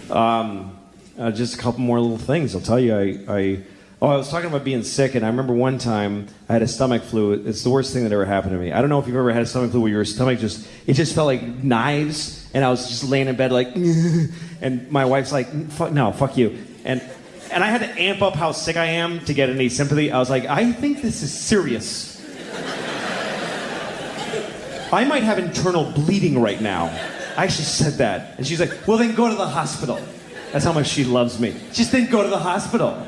Just a couple more little things. I'll tell you, I was talking about being sick, and I remember one time I had a stomach flu. It's the worst thing that ever happened to me. I don't know if you've ever had a stomach flu where your stomach just felt like knives, and I was just laying in bed like, and my wife's like, fuck you. And I had to amp up how sick I am to get any sympathy. I was like, I think this is serious. I might have internal bleeding right now. I actually said that. And she's like, well, then go to the hospital. That's how much she loves me. Just then go to the hospital.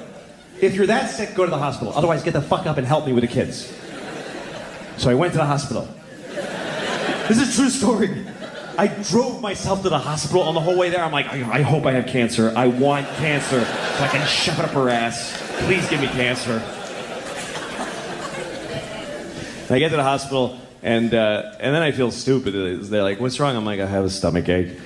If you're that sick, go to the hospital. Otherwise, get the fuck up and help me with the kids. So I went to the hospital. This is a true story. I drove myself to the hospital on the whole way there. I'm like, I hope I have cancer. I want cancer so I can shove it up her ass. Please give me cancer. And I get to the hospital, and then I feel stupid. They're like, what's wrong? I'm like, I have a stomach ache.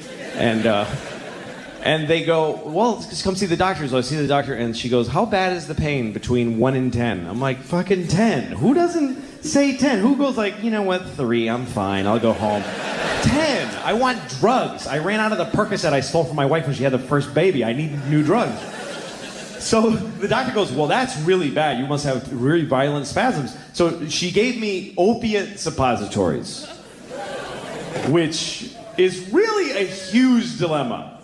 And they go, well, just come see the doctor. So I see the doctor, and she goes, how bad is the pain between 1 and 10? I'm like, fucking 10. Who doesn't say 10? Who goes like, you know what, 3, I'm fine, I'll go home. 10, I want drugs. I ran out of the Percocet I stole from my wife when she had the first baby. I need new drugs. So the doctor goes, well, that's really bad. You must have really violent spasms. So she gave me opiate suppositories, which is really a huge dilemma.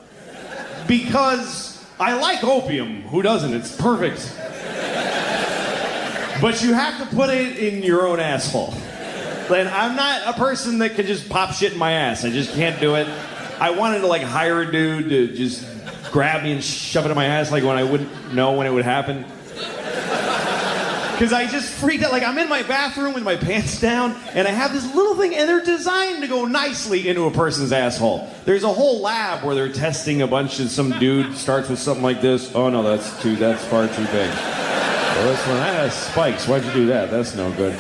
Because I like opium. Who doesn't? It's perfect. But you have to put it in your own asshole. And I'm not a person that can just pop shit in my ass. I just can't do it. I wanted to like hire a dude to just grab me and shove it in my ass like when I wouldn't know when it would happen. Because I just freaked out. Like I'm in my bathroom with my pants down and I have this little thing and they're designed to go nicely into a person's asshole. There's a whole lab where they're testing a bunch of some dude starts with something like this. Oh no, that's far too big. Well, this one, that has spikes. Why'd you do that? That's no good.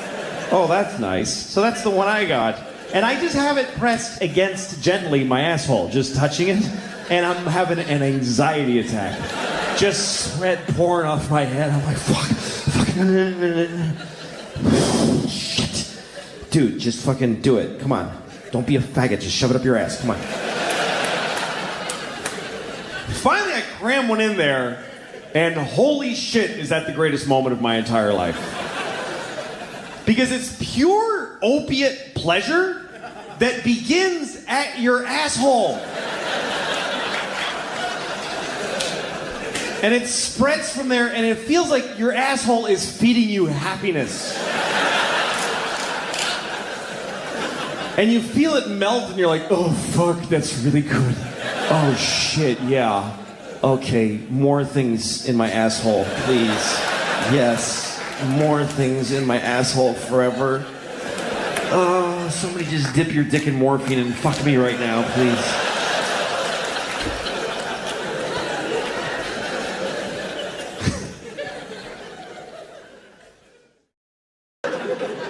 Oh, that's nice. So that's the one I got. And I just have it pressed against gently my asshole, just touching it. And I'm having an anxiety attack. Just sweat pouring off my head. I'm like, fuck. Shit. Dude, just fucking do it. Come on. Don't be a faggot. Just shove it up your ass. Come on. Finally, I cram one in there. And holy shit, is that the greatest moment of my entire life. Because it's pure opiate pleasure that begins at your asshole. And it spreads from there, and it feels like your asshole is feeding you happiness. And you feel it melt, and you're like, oh, fuck, that's really good. Oh, shit, yeah. Okay, more things in my asshole, please. Yes. More things in my asshole forever. Oh, somebody just dip your dick in morphine and fuck me right now, please.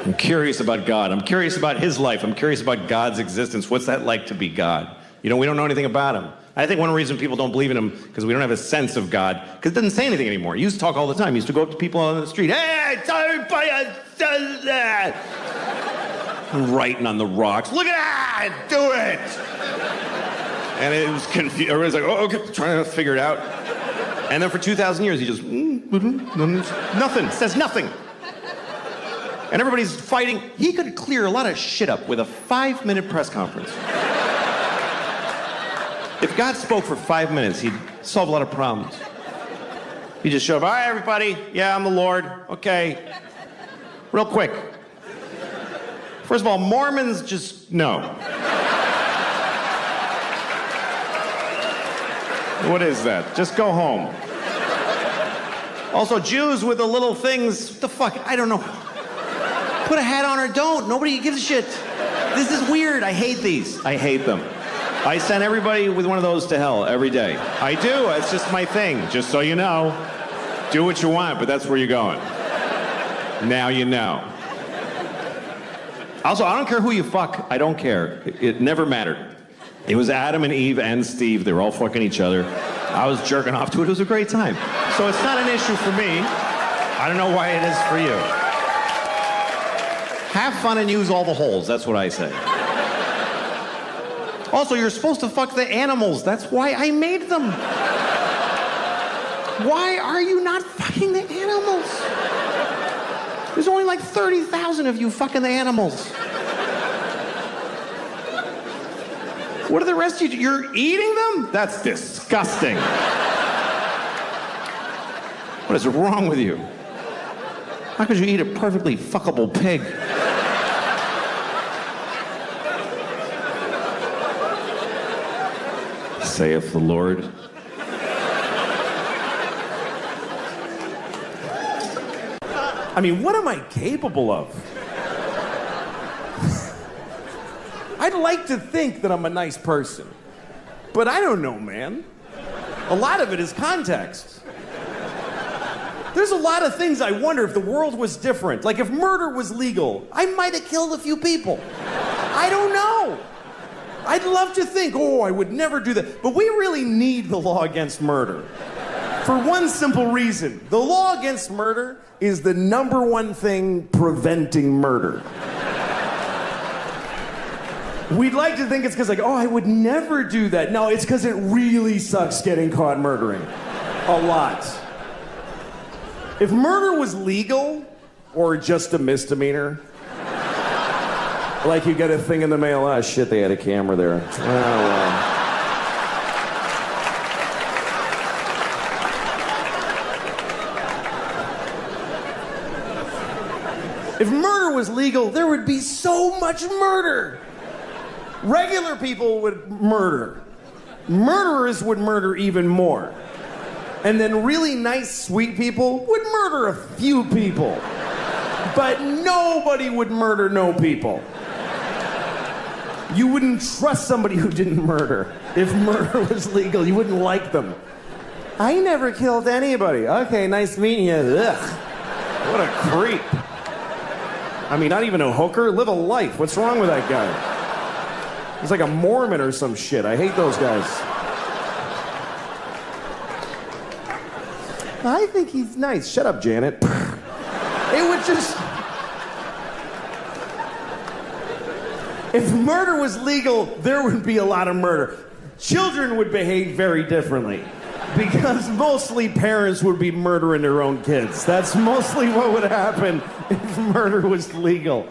I'm curious about God. I'm curious about his life. I'm curious about God's existence. What's that like to be God? You know, we don't know anything about him. I think one reason people don't believe in him because we don't have a sense of God, because it doesn't say anything anymore. He used to talk all the time. He used to go up to people on the street. Hey, everybody does that. I'm writing on the rocks. Look at that, do it. And it was confused. Everybody's like, oh, okay, trying to figure it out. And then for 2,000 years, he just, nothing, says nothing. And everybody's fighting. He could clear a lot of shit up with a 5-minute press conference. If God spoke for 5 minutes, he'd solve a lot of problems. He'd just show up, all right, everybody, yeah, I'm the Lord, okay. Real quick. First of all, Mormons just, no. What is that? Just go home. Also, Jews with the little things, what the fuck, I don't know. Put a hat on or don't, nobody gives a shit. This is weird, I hate these. I hate them. I send everybody with one of those to hell every day. I do, it's just my thing, just so you know. Do what you want, but that's where you're going. Now you know. Also, I don't care who you fuck, I don't care. It never mattered. It was Adam and Eve and Steve, they were all fucking each other. I was jerking off to it was a great time. So it's not an issue for me. I don't know why it is for you. Have fun and use all the holes, that's what I say. Also, you're supposed to fuck the animals. That's why I made them. Why are you not fucking the animals? There's only like 30,000 of you fucking the animals. What are the rest of you? You're eating them? That's disgusting. What is wrong with you? How could you eat a perfectly fuckable pig? Saith the Lord. I mean, what am I capable of? I'd like to think that I'm a nice person, but I don't know, man. A lot of it is context. There's a lot of things I wonder if the world was different. Like if murder was legal, I might have killed a few people. I don't know. I'd love to think, oh, I would never do that. But we really need the law against murder. For one simple reason. The law against murder is the #1 thing preventing murder. We'd like to think it's because, like, oh, I would never do that. No, it's because it really sucks getting caught murdering. A lot. If murder was legal, or just a misdemeanor, like you get a thing in the mail, ah, shit, they had a camera there. Oh, well. If murder was legal, there would be so much murder. Regular people would murder. Murderers would murder even more. And then really nice, sweet people would murder a few people. But nobody would murder no people. You wouldn't trust somebody who didn't murder. If murder was legal, you wouldn't like them. I never killed anybody. Okay, nice meeting you. Ugh. What a creep. I mean, not even a hooker. Live a life. What's wrong with that guy? He's like a Mormon or some shit. I hate those guys. I think he's nice. Shut up, Janet. It would just... If murder was legal, there would be a lot of murder. Children would behave very differently. Because mostly parents would be murdering their own kids. That's mostly what would happen if murder was legal.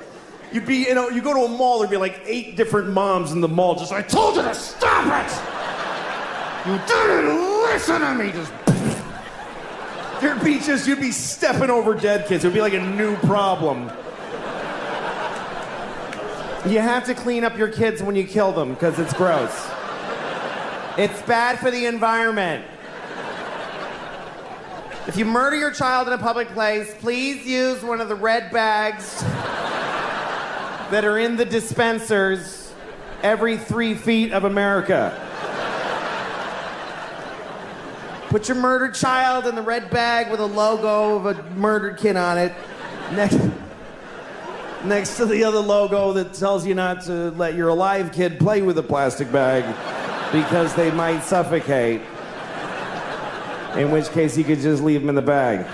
You'd be, you know, you go to a mall, there'd be like 8 different moms in the mall just, I told you to stop it! You didn't listen to me! You'd be stepping over dead kids. It'd be like a new problem. You have to clean up your kids when you kill them, because it's gross. It's bad for the environment. If you murder your child in a public place, please use one of the red bags that are in the dispensers every 3 feet of America. Put your murdered child in the red bag with a logo of a murdered kid on it, next to the other logo that tells you not to let your alive kid play with a plastic bag because they might suffocate. In which case, you could just leave them in the bag.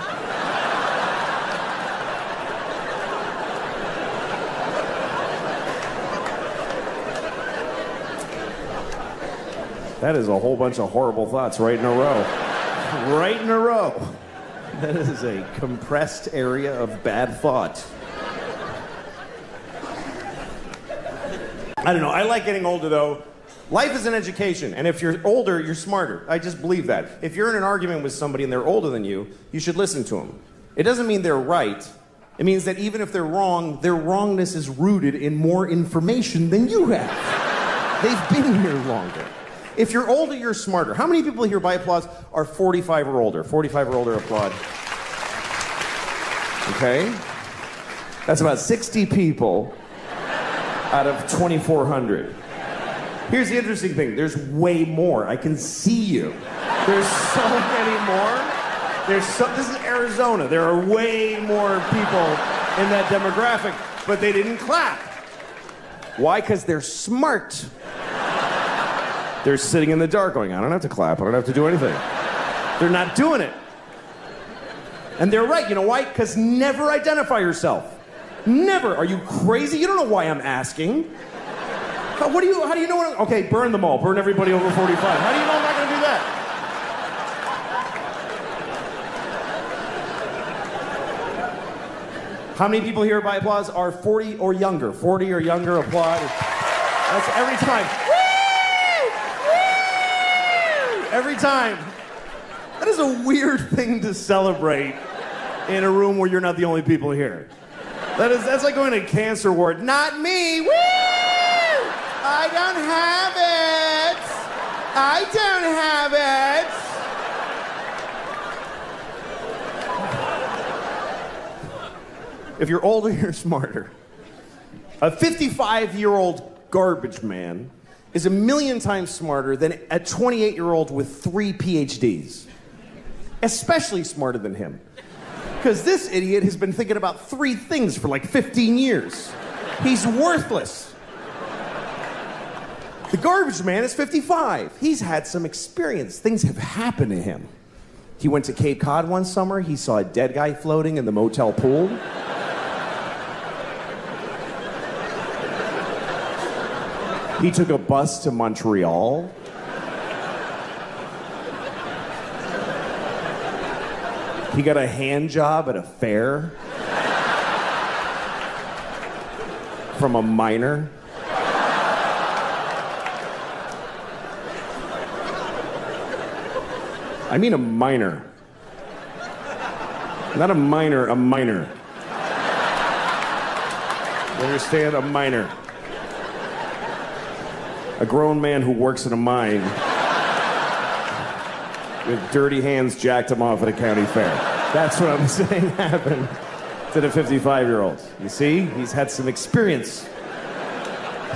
That is a whole bunch of horrible thoughts right in a row. Right in a row. That is a compressed area of bad thought. I don't know. I like getting older, though. Life is an education, and if you're older, you're smarter. I just believe that. If you're in an argument with somebody and they're older than you should listen to them. It doesn't mean they're right. It means that even if they're wrong, their wrongness is rooted in more information than you have. They've been here longer. If you're older, you're smarter. How many people here by applause are 45 or older? 45 or older applaud. Okay? That's about 60 people out of 2,400. Here's the interesting thing. There's way more. I can see you. There's so many more. This is Arizona. There are way more people in that demographic, but they didn't clap. Why? Because they're smart. They're sitting in the dark going, I don't have to clap. I don't have to do anything. They're not doing it. And they're right. You know why? Because never identify yourself. Never. Are you crazy? You don't know why I'm asking. How do you know when okay, burn them all. Burn everybody over 45. How do you know I'm not going to do that? How many people here by applause are 40 or younger? 40 or younger, applaud. That's every time. Woo! Woo! Every time. That is a weird thing to celebrate in a room where you're not the only people here. That's like going to a cancer ward. Not me. Woo! I don't have it. I don't have it. If you're older, you're smarter. A 55-year-old garbage man is 1,000,000 times smarter than a 28-year-old with 3 PhDs. Especially smarter than him. Because this idiot has been thinking about 3 things for like 15 years. He's worthless. The garbage man is 55. He's had some experience. Things have happened to him. He went to Cape Cod one summer. He saw a dead guy floating in the motel pool. He took a bus to Montreal. He got a hand job at a fair from a miner. I mean a minor. Not a minor, a minor. You understand? A minor. A grown man who works in a mine with dirty hands jacked him off at a county fair. That's what I'm saying happened to the 55-year-old. You see? He's had some experience.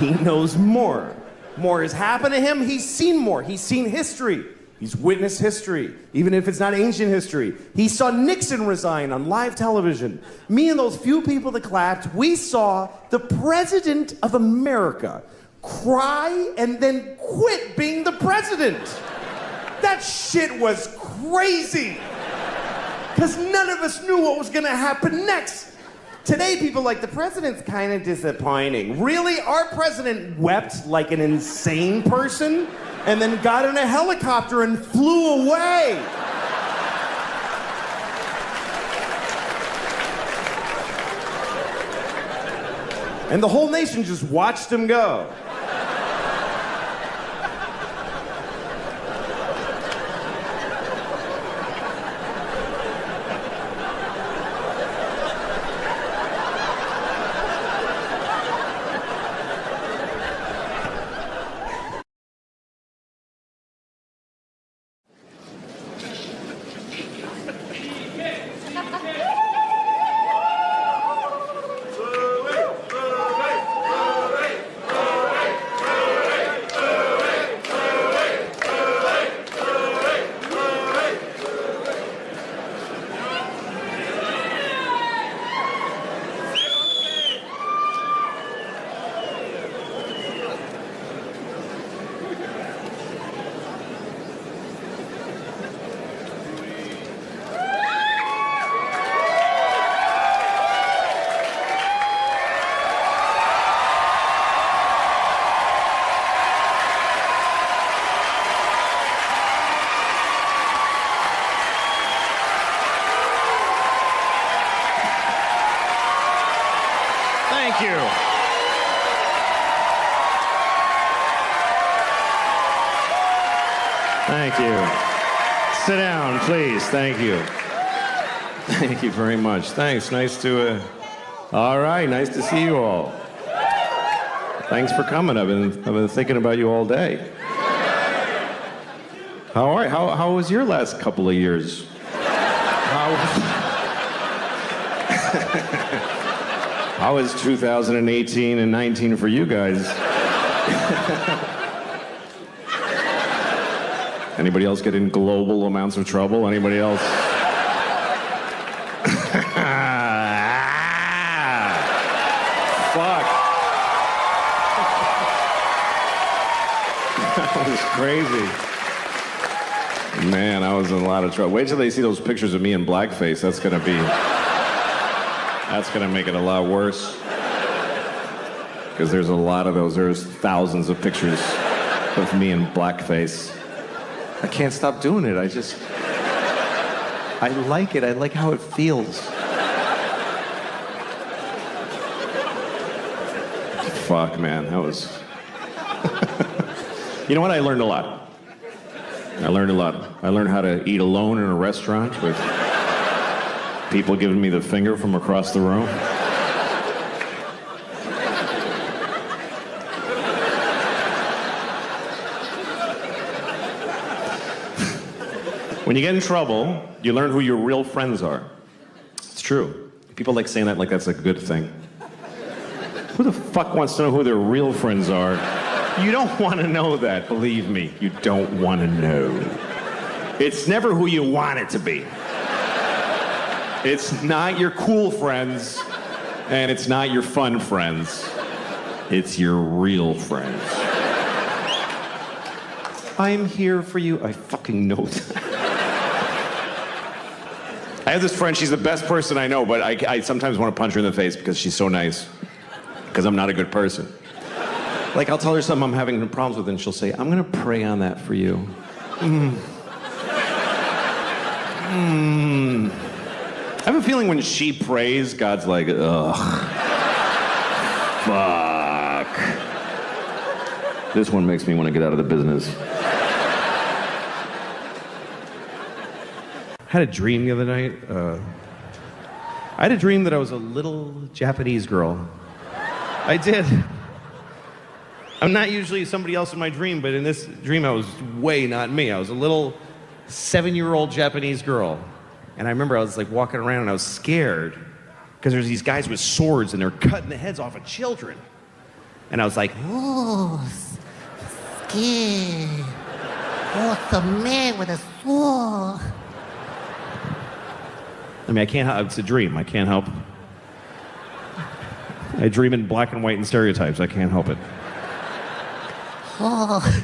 He knows more. More has happened to him. He's seen more. He's seen history. He's witnessed history, even if it's not ancient history. He saw Nixon resign on live television. Me and those few people that clapped, we saw the President of America cry and then quit being the president. That shit was crazy. Because none of us knew what was going to happen next. Today, people like, the president's kind of disappointing. Really? Our president wept like an insane person and then got in a helicopter and flew away. And the whole nation just watched him go. Thank you. Thank you. Sit down, please. Thank you. Thank you very much. Thanks. Nice to... All right. Nice to see you all. Thanks for coming. I've been thinking about you all day. How was your last couple of years? How was 2018 and 19 for you guys? Anybody else get in global amounts of trouble? Anybody else? Fuck. That was crazy. Man, I was in a lot of trouble. Wait till they see those pictures of me in blackface. That's gonna make it a lot worse. because there's a lot of those. There's thousands of pictures of me in blackface. I can't stop doing it. I like it. I like how it feels. Fuck, man, that was... You know what? I learned a lot. I learned how to eat alone in a restaurant with people giving me the finger from across the room. When you get in trouble, you learn who your real friends are. It's true. People like saying that like that's a good thing. Who the fuck wants to know who their real friends are? You don't want to know that, believe me. You don't want to know. It's never who you want it to be. It's not your cool friends, and it's not your fun friends. It's your real friends. I'm here for you. I fucking know that. I have this friend, she's the best person I know, but I sometimes want to punch her in the face because she's so nice. Because I'm not a good person. Like, I'll tell her something I'm having problems with, and she'll say, I'm gonna pray on that for you. I have a feeling when she prays, God's like, ugh. Fuck. This one makes me want to get out of the business. I had a dream the other night. I had a dream that I was a little Japanese girl. I did. I'm not usually somebody else in my dream, but in this dream I was way not me. I was a little 7-year-old Japanese girl. And I remember I was like walking around and I was scared because there's these guys with swords and they're cutting the heads off of children. And I was like, oh, scared. Oh, it's a man with a sword. I mean, I can't help, it's a dream, I can't help. I dream in black and white and stereotypes, I can't help it. Oh,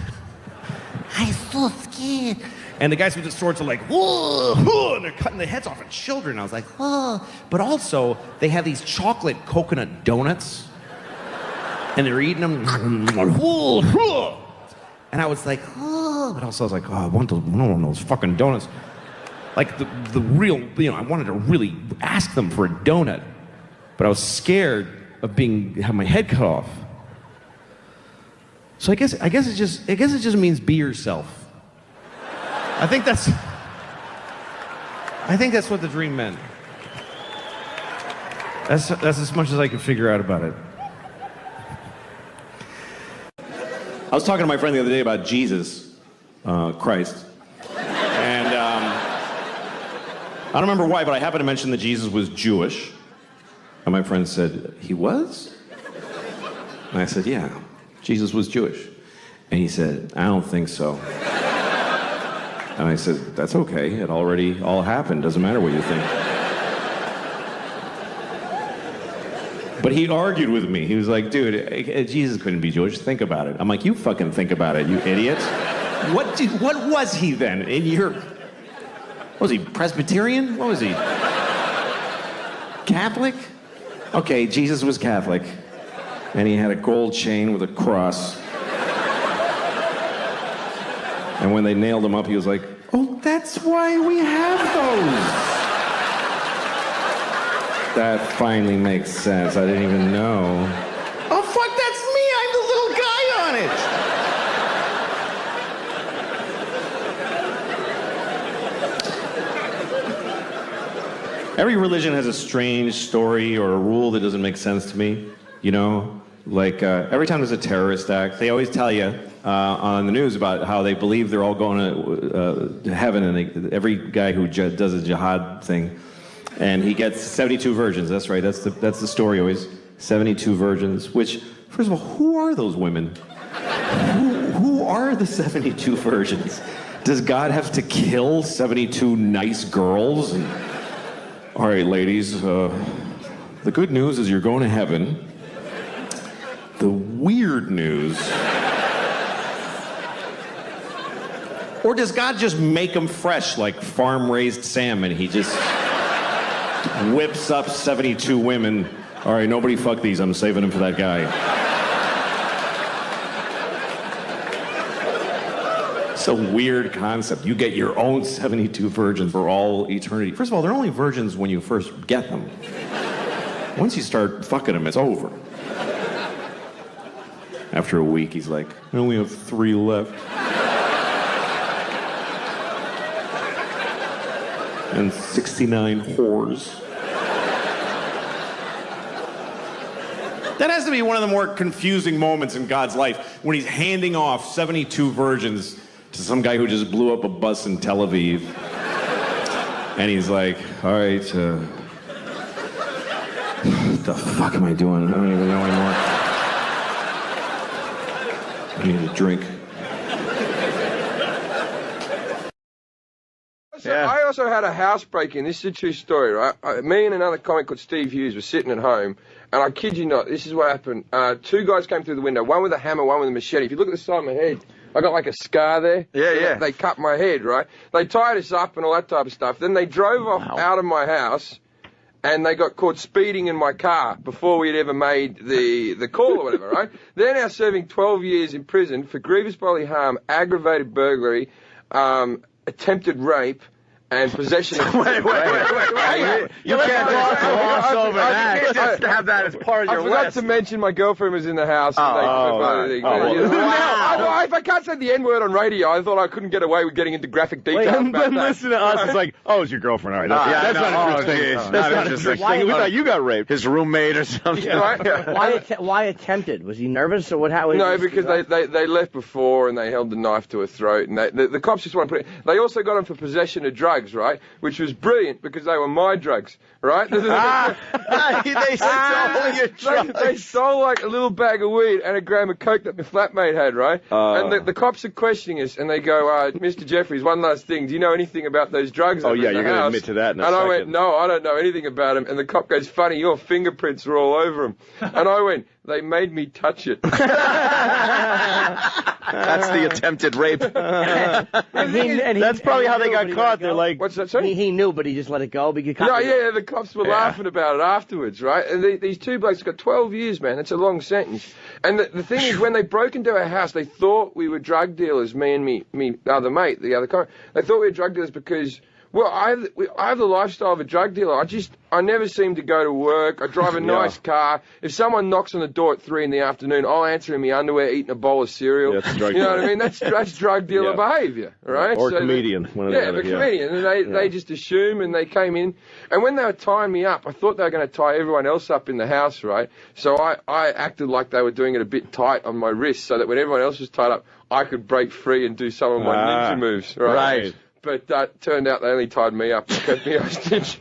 I'm so scared. And the guys with the swords are like, whoa, whoa, and they're cutting the heads off of children. I was like, oh. But also, they have these chocolate coconut donuts, and they're eating them. And I was like, oh. But also I was like, oh, I want one of those fucking donuts. Like the real, I wanted to really ask them for a donut, but I was scared of having my head cut off. So I guess it just means be yourself. I think that's what the dream meant. That's as much as I could figure out about it. I was talking to my friend the other day about Jesus Christ. And I don't remember why, but I happened to mention that Jesus was Jewish. And my friend said, he was? And I said, yeah, Jesus was Jewish. And he said, I don't think so. And I said, that's okay. It already all happened. Doesn't matter what you think. But he argued with me. He was like, dude, Jesus couldn't be Jewish. Think about it. I'm like, you fucking think about it, you idiot. What was he then? Was he Presbyterian? What was he? Catholic? Okay, Jesus was Catholic. And he had a gold chain with a cross. And when they nailed him up, he was like, oh, that's why we have those. That finally makes sense. I didn't even know. Oh, fuck, that's me. I'm the little guy on it. Every religion has a strange story or a rule that doesn't make sense to me, Like, every time there's a terrorist act, they always tell you on the news about how they believe they're all going to heaven, and every guy who does a jihad thing, and he gets 72 virgins. That's right, that's the story always. 72 virgins, which, first of all, who are those women? Who are the 72 virgins? Does God have to kill 72 nice girls? All right, ladies, the good news is you're going to heaven. The weird news. Or does God just make them fresh like farm-raised salmon? He just whips up 72 women. All right, nobody fuck these. I'm saving them for that guy. It's a weird concept. You get your own 72 virgins for all eternity. First of all, they're only virgins when you first get them. Once you start fucking them, it's over. After a week, he's like, I only have 3 left. And 69 whores. That has to be one of the more confusing moments in God's life, when he's handing off 72 virgins to some guy who just blew up a bus in Tel Aviv. And he's like, all right, what the fuck am I doing? I don't even know anymore. I need a drink. Yeah. I also had a house break-in. This is a true story, right? Me and another comic called Steve Hughes were sitting at home, and I kid you not, this is what happened. 2 guys came through the window, one with a hammer, one with a machete. If you look at the side of my head, I got like a scar there. Yeah. They cut my head, right? They tied us up and all that type of stuff. Then they drove off out of my house, and they got caught speeding in my car before we had ever made the call or whatever, right? They're now serving 12 years in prison for grievous bodily harm, aggravated burglary, attempted rape, and possession of... Wait. You can't gloss over that. You can't just have that as part of your list. I forgot to mention my girlfriend was in the house. If I can't say the N-word on radio, I thought I couldn't get away with getting into graphic details about that. Listen to us, it's like, oh, it's your girlfriend. All right, that's not interesting. That's not interesting. We thought you got raped. His roommate or something. Right? Why attempted? Was he nervous or what? How? No, because they left before and they held the knife to her throat, and the cops just want to put it. They also got him for possession of drugs, right? Which was brilliant because they were my drugs, right? They stole your drugs. They stole like a little bag of weed and a gram of coke that my flatmate had, right? And the cops are questioning us, and they go, Mr. Jeffries, one last thing. Do you know anything about those drugs? Oh, yeah, you're going to admit to that in a second. I went, no, I don't know anything about them. And the cop goes, funny, your fingerprints are all over them. And I went, they made me touch it. That's the attempted rape. That's probably how they got caught. They're like, what's that, sorry? He knew, but he just let it go. The cops were laughing about it afterwards, right? And these 2 blokes got 12 years, man. That's a long sentence. And the thing is, when they broke into our house, they thought we were drug dealers, me and me other mate, the other comic. They thought we were drug dealers because... Well, I have the lifestyle of a drug dealer. I never seem to go to work. I drive a nice car. If someone knocks on the door at 3 in the afternoon, I'll answer in my underwear, eating a bowl of cereal. That's drug you know what I mean? That's drug dealer behaviour, right? Or comedian. Comedian. And they just assume, and they came in. And when they were tying me up, I thought they were going to tie everyone else up in the house, right? So I acted like they were doing it a bit tight on my wrist so that when everyone else was tied up, I could break free and do some of my ninja moves, right? Right. But that turned out they only tied me up and kept me hostage.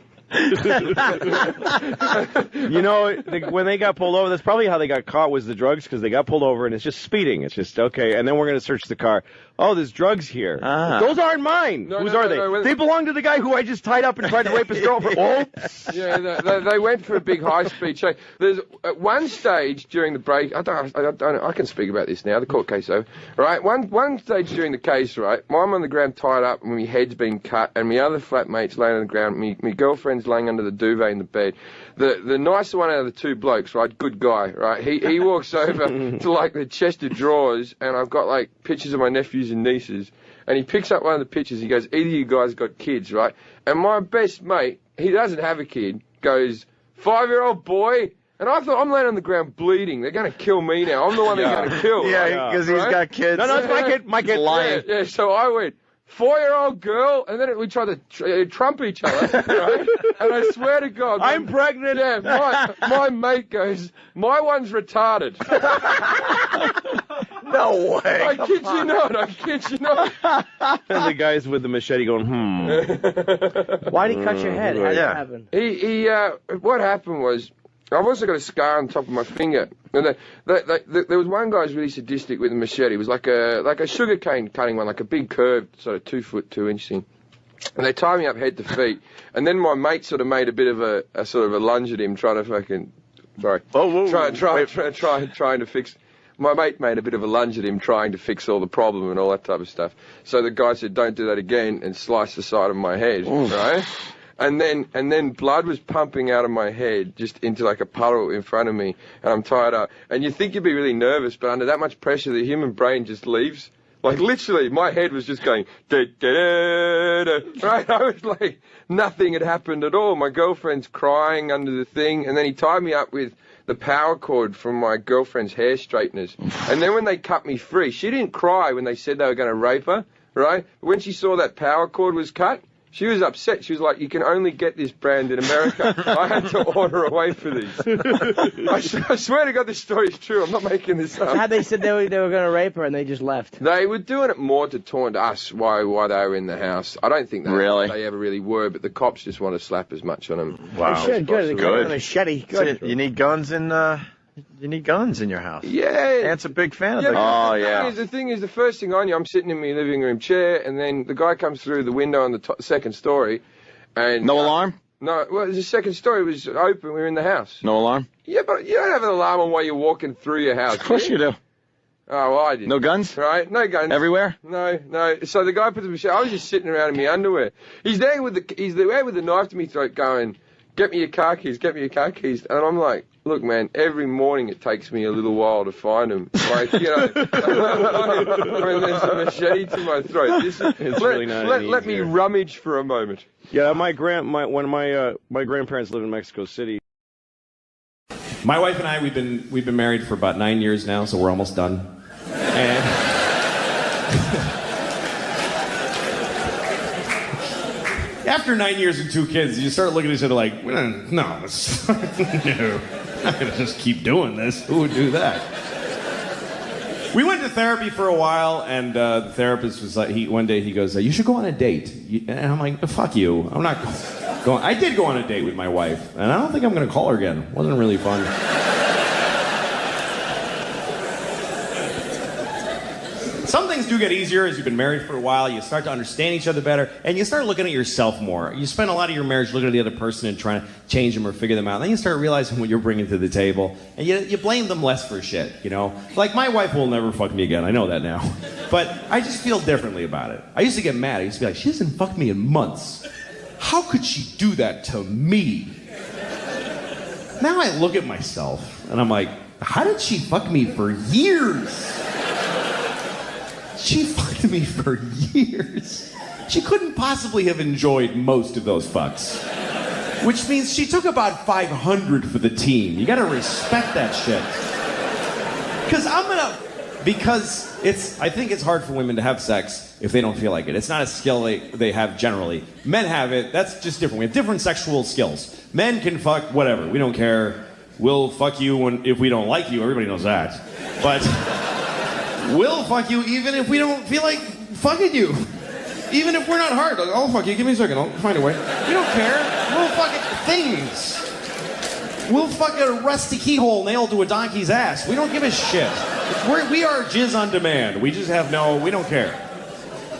You know, when they got pulled over, that's probably how they got caught, was the drugs, because they got pulled over and it's just speeding. It's just, okay, and then we're going to search the car. Oh, there's drugs here. Those aren't mine. Whose are they? They belong to the guy who I just tied up and tried to rape his girlfriend. Yeah, they went for a big high-speed chase. There's at one stage during the break, I can speak about this now, the court case over, right? One stage during the case, right, I'm on the ground tied up and my head's been cut and my other flatmate's laying on the ground, my girlfriend's laying under the duvet in the bed. The nicer one out of the 2 blokes, right, good guy, right, he walks over to like the chest of drawers and I've got like pictures of my nephews and nieces, and he picks up one of the pictures. He goes, either you guys got kids, right? And my best mate, he doesn't have a kid, goes, 5-year-old boy. And I thought, I'm laying on the ground bleeding. They're going to kill me now. I'm the one they're going to kill. Yeah, because he's got kids. No, it's my kid. My kid. Lying. Yeah, so I went, 4-year-old girl, and then we tried to trump each other, right? And I swear to God, I'm pregnant. Yeah, my mate goes, my one's retarded. No way. I kid you not. And the guys with the machete going, Why did he cut your head? How did that happen? What happened was, I've also got a scar on top of my finger. And there was one guy who was really sadistic with a machete. It was like a sugarcane cutting one, like a big curved, sort of 2 foot 2 inch thing. And they tied me up head to feet. And then my mate sort of made a bit of a sort of a lunge at him, trying to fucking, sorry, trying to fix. My mate made a bit of a lunge at him, trying to fix all the problem and all that type of stuff. So the guy said, "Don't do that again," and sliced the side of my head, right? And then blood was pumping out of my head just into like a puddle in front of me, and I'm tied up. And you think you'd be really nervous, but under that much pressure, the human brain just leaves. Like, literally, my head was just going, da, da, da, da. Right? I was like, nothing had happened at all. My girlfriend's crying under the thing, and then he tied me up with the power cord from my girlfriend's hair straighteners. And then when they cut me free, she didn't cry when they said they were going to rape her, right? But when she saw that power cord was cut, she was upset. She was like, you can only get this brand in America. I had to order away for these. I swear to God this story is true. I'm not making this up. How they said they were going to rape her and they just left. They were doing it more to taunt us why they were in the house. I don't think they ever really were, but the cops just want to slap as much on them. Wow. They should. Good. Good. A machete. Good. So you need guns in your house. Yeah. Ant's a big fan of it. The thing is, the first thing I knew, I'm sitting in my living room chair, and then the guy comes through the window on the second story. And no alarm? No, well, the second story was open. We were in the house. No alarm? Yeah, but you don't have an alarm on while you're walking through your house. Of course you do. Oh, well, I didn't. No guns? Right? No guns. Everywhere? No. So the guy put the machete. I was just sitting around in my underwear. He's there with the knife to my throat going, get me your car keys, get me your car keys. And I'm like, look, man, every morning it takes me a little while to find them. Like, when there's a machete to my throat. Let me rummage for a moment. Yeah, my grandparents lived in Mexico City. My wife and I, we've been married for about 9 years now, so we're almost done. And after 9 years and 2 kids, you start looking at each other like, no, no, I'm not gonna just keep doing this. Who would do that? We went to therapy for a while, and the therapist was like, one day he goes, you should go on a date. And I'm like, fuck you. I'm not going. I did go on a date with my wife, and I don't think I'm going to call her again. It wasn't really fun. Some things do get easier as you've been married for a while. You start to understand each other better, and you start looking at yourself more. You spend a lot of your marriage looking at the other person and trying to change them or figure them out. And then you start realizing what you're bringing to the table, and you blame them less for shit, you know? Like, my wife will never fuck me again. I know that now. But I just feel differently about it. I used to get mad. I used to be like, she hasn't fucked me in months. How could she do that to me? Now I look at myself, and I'm like, how did she fuck me for years? She fucked me for years. She couldn't possibly have enjoyed most of those fucks. Which means she took about 500 for the team. You gotta respect that shit. I think it's hard for women to have sex if they don't feel like it. It's not a skill they have generally. Men have it, that's just different. We have different sexual skills. Men can fuck whatever, we don't care. We'll fuck you if we don't like you, everybody knows that. But we'll fuck you even if we don't feel like fucking you. Even if we're not hard. Like, I'll fuck you, give me a second, I'll find a way. We don't care. We'll fuck things. We'll fuck a rusty keyhole nailed to a donkey's ass. We don't give a shit. We are jizz on demand. We just we don't care.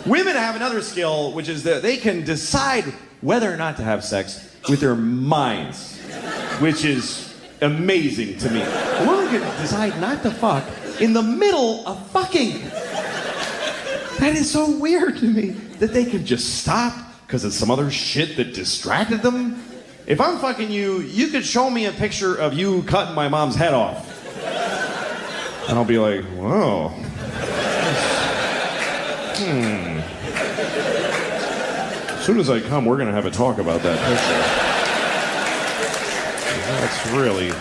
Women have another skill, which is that they can decide whether or not to have sex with their minds, which is amazing to me. A woman can decide not to fuck in the middle of fucking. That is so weird to me that they can just stop because of some other shit that distracted them. If I'm fucking you, you could show me a picture of you cutting my mom's head off. And I'll be like, whoa. As soon as I come, we're going to have a talk about that picture. That's really...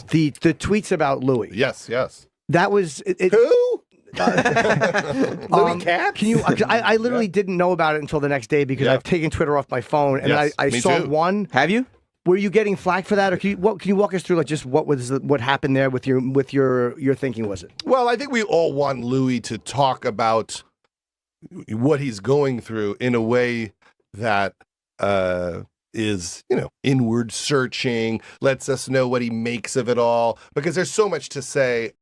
The tweets about Louis. Yes. That was... Who? Louis Katz? Can you? I literally didn't know about it until the next day because I've taken Twitter off my phone, and I saw too. one. Have you? Were you getting flack for that, or can you walk us through like just what happened there with your thinking? Was it? Well, I think we all want Louis to talk about what he's going through in a way that is, inward searching, lets us know what he makes of it all, because there's so much to say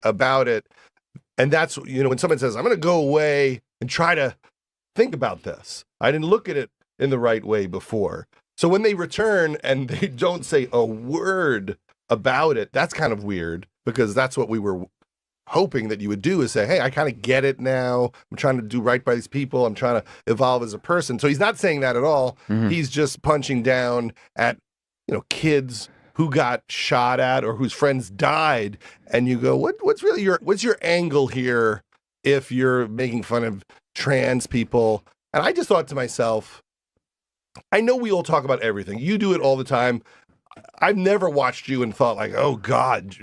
about it. And that's, when someone says, I'm going to go away and try to think about this. I didn't look at it in the right way before. So when they return and they don't say a word about it, that's kind of weird, because that's what we were hoping that you would do is say, hey, I kind of get it now. I'm trying to do right by these people. I'm trying to evolve as a person. So he's not saying that at all. He's just punching down at, kids who got shot at or whose friends died. And you go, what's your angle here if you're making fun of trans people? And I just thought to myself, I know we all talk about everything. You do it all the time. I've never watched you and thought like, oh God,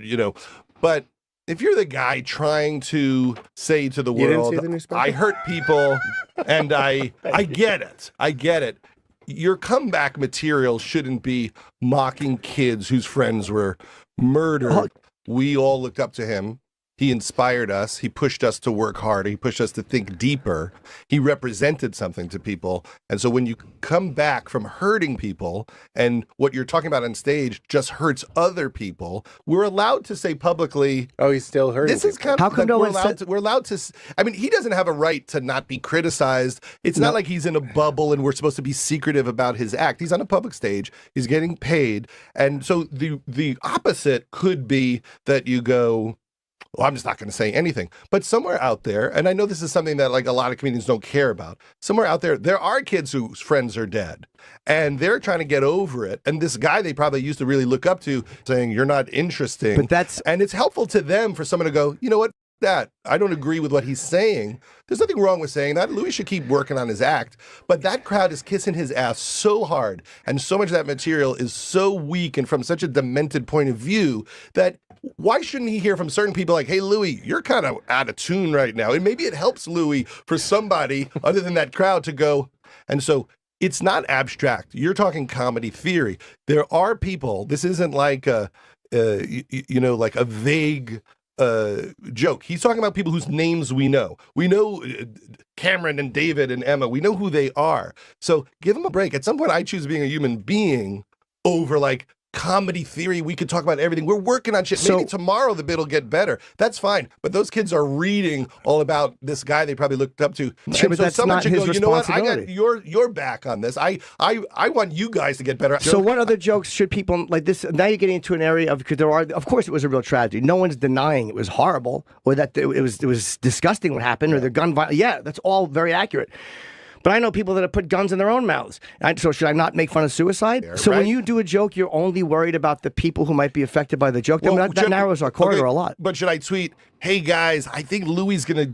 but if you're the guy trying to say to the world, I hurt people and I get it. I get it. Your comeback material shouldn't be mocking kids whose friends were murdered. We all looked up to him. He inspired us. He pushed us to work harder. He pushed us to think deeper. He represented something to people. And so when you come back from hurting people and what you're talking about on stage just hurts other people, we're allowed to say publicly, oh, he's still hurting. This is kind of, how come we're allowed to, I mean, he doesn't have a right to not be criticized. It's not like he's in a bubble and we're supposed to be secretive about his act. He's on a public stage. He's getting paid. And so the opposite could be that you go, well, I'm just not going to say anything. But somewhere out there, and I know this is something that like a lot of comedians don't care about, somewhere out there are kids whose friends are dead and they're trying to get over it. And this guy they probably used to really look up to saying, you're not interesting. And it's helpful to them for someone to go, you know what? I don't agree with what he's saying. There's nothing wrong with saying that. Louis should keep working on his act. But that crowd is kissing his ass so hard, and so much of that material is so weak and from such a demented point of view that why shouldn't he hear from certain people like, hey, Louis, you're kind of out of tune right now. And maybe it helps Louis for somebody other than that crowd to go. And so it's not abstract. You're talking comedy theory. There are people, this isn't like like a vague joke. He's talking about people whose names we know. We know Cameron and David and Emma. We know who they are. So give them a break. At some point, I choose being a human being over like comedy theory. We could talk about everything. We're working on shit. Maybe tomorrow the bit will get better. That's fine. But those kids are reading all about this guy they probably looked up to. Sure, but that's not his responsibility. You know what? I got your back on this. I want you guys to get better. So what other jokes should people like this? Now you're getting into an area of, because there are, of course, it was a real tragedy. No one's denying it was horrible or that it was disgusting what happened or the gun violence. Yeah, that's all very accurate. But I know people that have put guns in their own mouths. So should I not make fun of suicide? So when you do a joke, you're only worried about the people who might be affected by the joke. Well, that narrows our corridor a lot. But should I tweet, hey guys, I think Louis is going to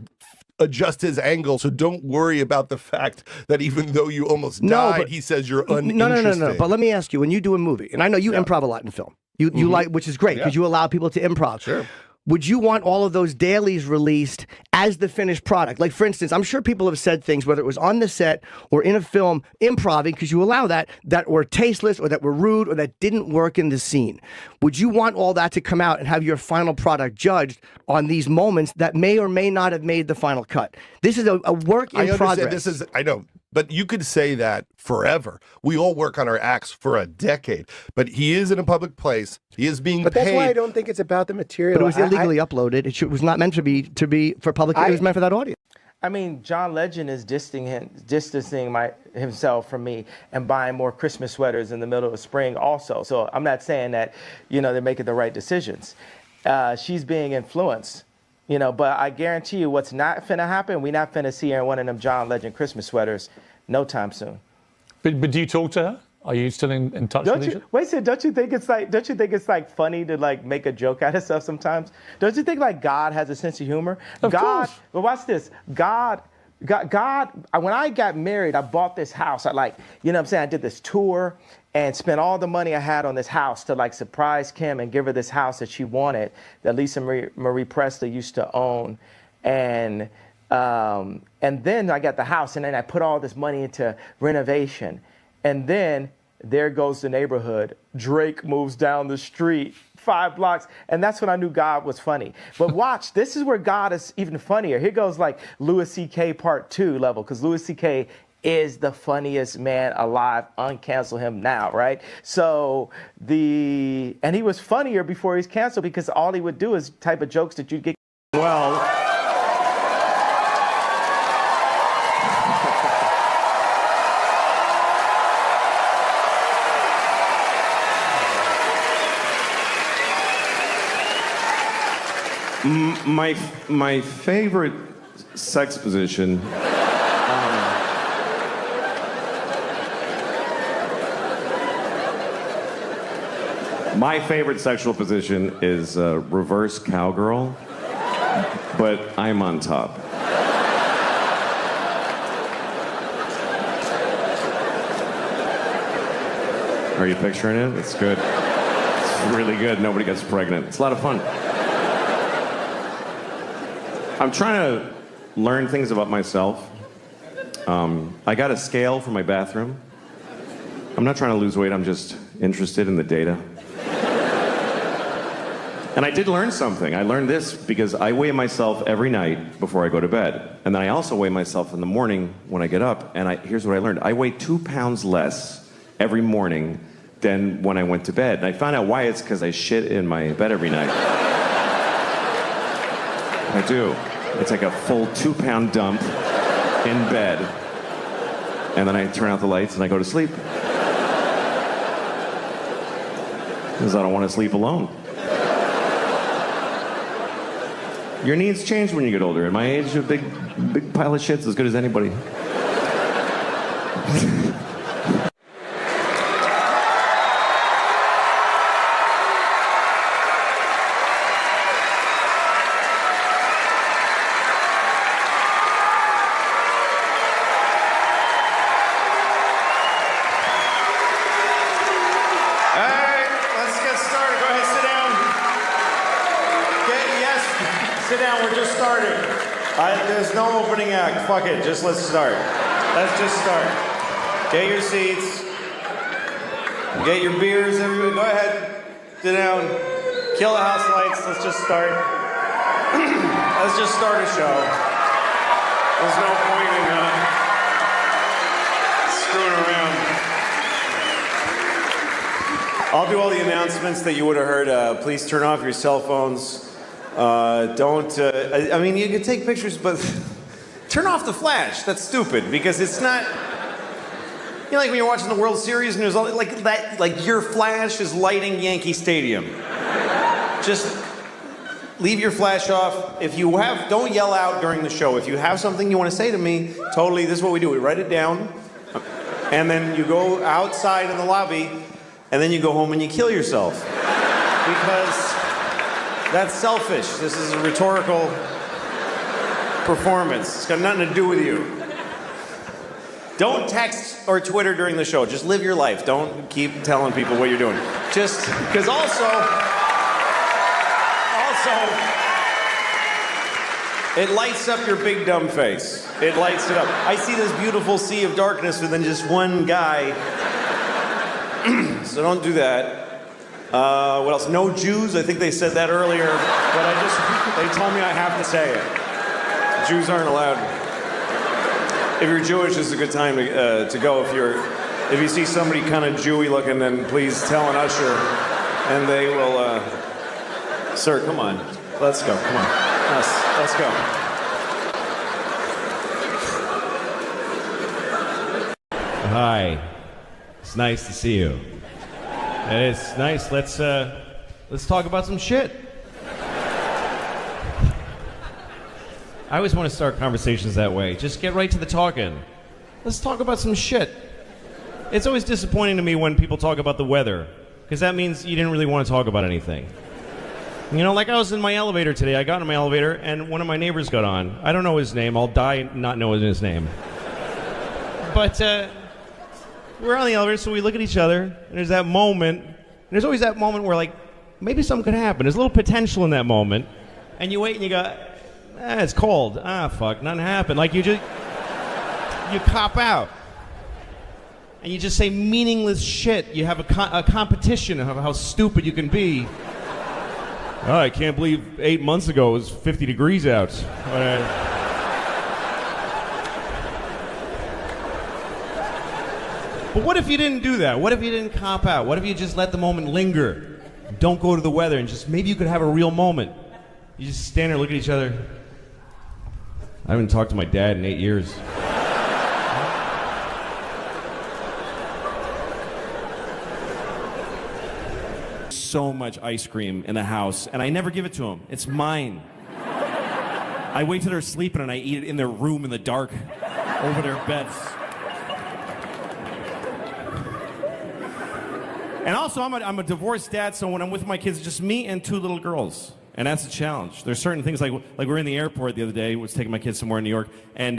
adjust his angle, so don't worry about the fact that even though you almost died, he says you're uninteresting. No. But let me ask you, when you do a movie, and I know you improv a lot in film, you like, which is great because you allow people to improv. Sure. Would you want all of those dailies released as the finished product? Like, for instance, I'm sure people have said things, whether it was on the set or in a film, improving, because you allow that were tasteless or that were rude or that didn't work in the scene. Would you want all that to come out and have your final product judged on these moments that may or may not have made the final cut? This is a work in progress. I know. But you could say that forever. We all work on our acts for a decade. But he is in a public place. He is being paid. But that's why I don't think it's about the material. But it was illegally uploaded. It was not meant to be for public. It was meant for that audience. I mean, John Legend is distancing himself from me and buying more Christmas sweaters in the middle of spring also. So I'm not saying that, they're making the right decisions. She's being influenced. But I guarantee you what's not finna happen, we not finna see her in one of them John Legend Christmas sweaters no time soon. But do you talk to her? Are you still in touch with each other? Wait a second, don't you think it's like funny to like make a joke out of stuff sometimes? Don't you think like God has a sense of humor? Of course. But watch this. God, when I got married, I bought this house. I did this tour and spent all the money I had on this house to like surprise Kim and give her this house that she wanted, that Lisa Marie Presley used to own. And then I got the house, and then I put all this money into renovation. And then there goes the neighborhood. Drake moves down the street 5 blocks. And that's when I knew God was funny. But watch, this is where God is even funnier. Here goes like Louis CK Part 2 level, because Louis CK is the funniest man alive. Uncancel him now, right? So and he was funnier before he's canceled because all he would do is type of jokes that you get. Well, My favorite sex position. My favorite sexual position is reverse cowgirl, but I'm on top. Are you picturing it? It's good. It's really good. Nobody gets pregnant. It's a lot of fun. I'm trying to learn things about myself. I got a scale for my bathroom. I'm not trying to lose weight. I'm just interested in the data. And I did learn something. I learned this because I weigh myself every night before I go to bed. And then I also weigh myself in the morning when I get up. And here's what I learned. I weigh 2 pounds less every morning than when I went to bed. And I found out why. It's because I shit in my bed every night. I do. It's like a full 2-pound dump in bed. And then I turn out the lights and I go to sleep. Because I don't want to sleep alone. Your needs change when you get older. At my age, a big pile of shit's as good as anybody. There's no opening act. Fuck it. Let's start. Let's just start. Get your seats. Get your beers. Everybody, go ahead. Sit down. Kill the house lights. Let's just start. Let's just start a show. There's no point in screwing around. I'll do all the announcements that you would have heard. Please turn off your cell phones. I mean, you can take pictures, but turn off the flash. That's stupid because it's not. You know, like when you're watching the World Series and there's all like that, like your flash is lighting Yankee Stadium. Just leave your flash off. If you have, don't yell out during the show. If you have something you want to say to me, totally. This is what we do. We write it down, and then you go outside in the lobby, and then you go home and you kill yourself because. That's selfish. This is a rhetorical performance. It's got nothing to do with you. Don't text or Twitter during the show. Just live your life. Don't keep telling people what you're doing. Just because also, it lights up your big dumb face. It lights it up. I see this beautiful sea of darkness and then just one guy. So don't do that. What else? No Jews. I think they said that earlier, but they told me I have to say it. Jews aren't allowed. If you're Jewish, this is a good time to go. If you see somebody kind of Jewy looking, then please tell an usher, and they will. Sir, come on. Let's go. Come on. Let's go. Hi. It's nice to see you. It's nice. Let's talk about some shit. I always want to start conversations that way. Just get right to the talking. Let's talk about some shit. It's always disappointing to me when people talk about the weather, because that means you didn't really want to talk about anything. You know, like I was in my elevator today. I got in my elevator, and one of my neighbors got on. I don't know his name. I'll die not knowing his name. But, we're on the elevator, so we look at each other, and there's that moment, and there's always that moment where, like, maybe something could happen. There's a little potential in that moment, and you wait and you go, it's cold. Fuck, nothing happened. Like, you cop out. And you just say meaningless shit. You have a competition of how stupid you can be. Oh, I can't believe 8 months ago it was 50 degrees out. But what if you didn't do that? What if you didn't cop out? What if you just let the moment linger? Don't go to the weather and just maybe you could have a real moment. You just stand there, look at each other. I haven't talked to my dad in 8 years. So much ice cream in the house, and I never give it to him. It's mine. I wait till they're sleeping and I eat it in their room in the dark over their beds. And also, I'm a divorced dad, so when I'm with my kids, it's just me and 2 little girls. And that's a challenge. There's certain things like we're in the airport the other day, was taking my kids somewhere in New York, and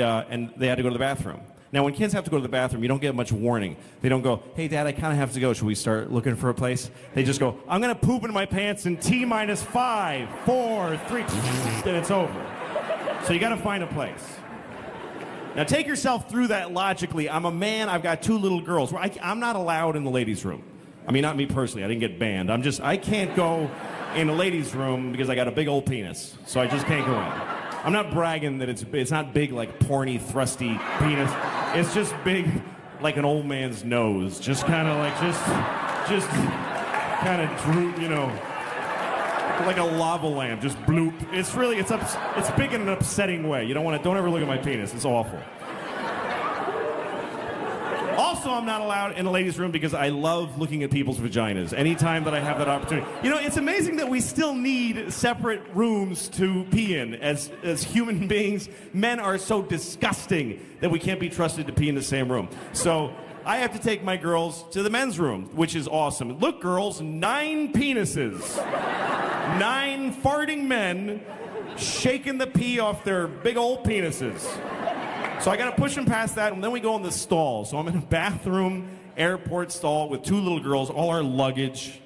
they had to go to the bathroom. Now, when kids have to go to the bathroom, you don't get much warning. They don't go, hey, Dad, I kind of have to go. Should we start looking for a place? They just go, I'm going to poop in my pants in T-5, 4, 3, and it's over. So you got to find a place. Now, take yourself through that logically. I'm a man. I've got 2 little girls. I'm not allowed in the ladies' room. I mean, not me personally. I didn't get banned. I can't go in the ladies' room because I got a big old penis. So I just can't go in. I'm not bragging that it's not big like porny, thrusty penis. It's just big like an old man's nose. Just kind of like, just kind of droop, you know, like a lava lamp, just bloop. It's really, it's big in an upsetting way. You don't ever look at my penis. It's awful. Also, I'm not allowed in the ladies' room because I love looking at people's vaginas anytime that I have that opportunity. You know, it's amazing that we still need separate rooms to pee in. As human beings, men are so disgusting that we can't be trusted to pee in the same room. So I have to take my girls to the men's room, which is awesome. Look, girls, 9 penises. 9 farting men shaking the pee off their big old penises. So I got to push them past that, and then we go in the stall. So I'm in a bathroom, airport stall with 2 little girls, all our luggage.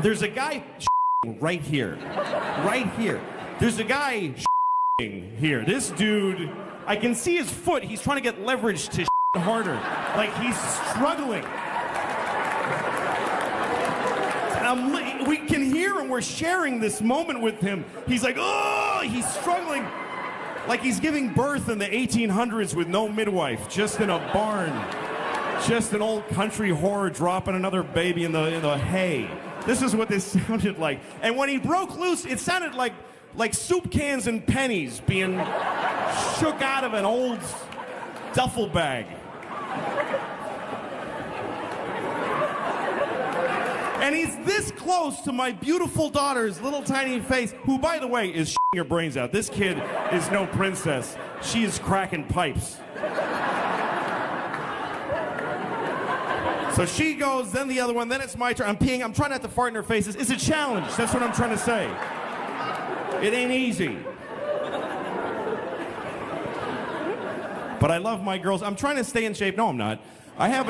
There's a guy right here. Right here. There's a guy here. This dude, I can see his foot. He's trying to get leverage to harder. Like he's struggling. And we can hear him. We're sharing this moment with him. He's like, oh, he's struggling. Like he's giving birth in the 1800s with no midwife, just in a barn. Just an old country whore dropping another baby in the hay. This is what this sounded like. And when he broke loose, it sounded like soup cans and pennies being shook out of an old duffel bag. And he's this close to my beautiful daughter's little tiny face, who, by the way, is shitting her brains out. This kid is no princess. She is cracking pipes. So she goes, then the other one, then it's my turn. I'm peeing. I'm trying not to fart in her face. It's a challenge. That's what I'm trying to say. It ain't easy. But I love my girls. I'm trying to stay in shape. No, I'm not. I have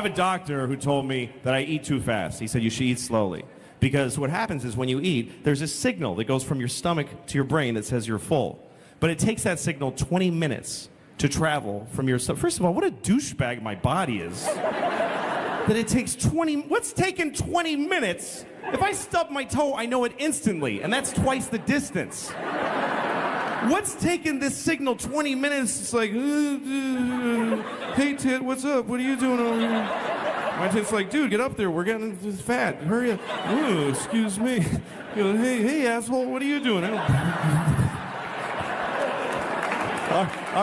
a doctor who told me that I eat too fast. He said you should eat slowly. Because what happens is when you eat, there's a signal that goes from your stomach to your brain that says you're full. But it takes that signal 20 minutes to travel from your stomach. First of all, what a douchebag my body is. That it takes 20, what's taking 20 minutes? If I stub my toe, I know it instantly, and that's twice the distance. What's taking this signal 20 minutes? It's like, hey, Tit, what's up? What are you doing over here? My Tit's like, dude, get up there. We're getting fat. Hurry up. Ooh, excuse me. You know, hey, asshole, what are you doing? All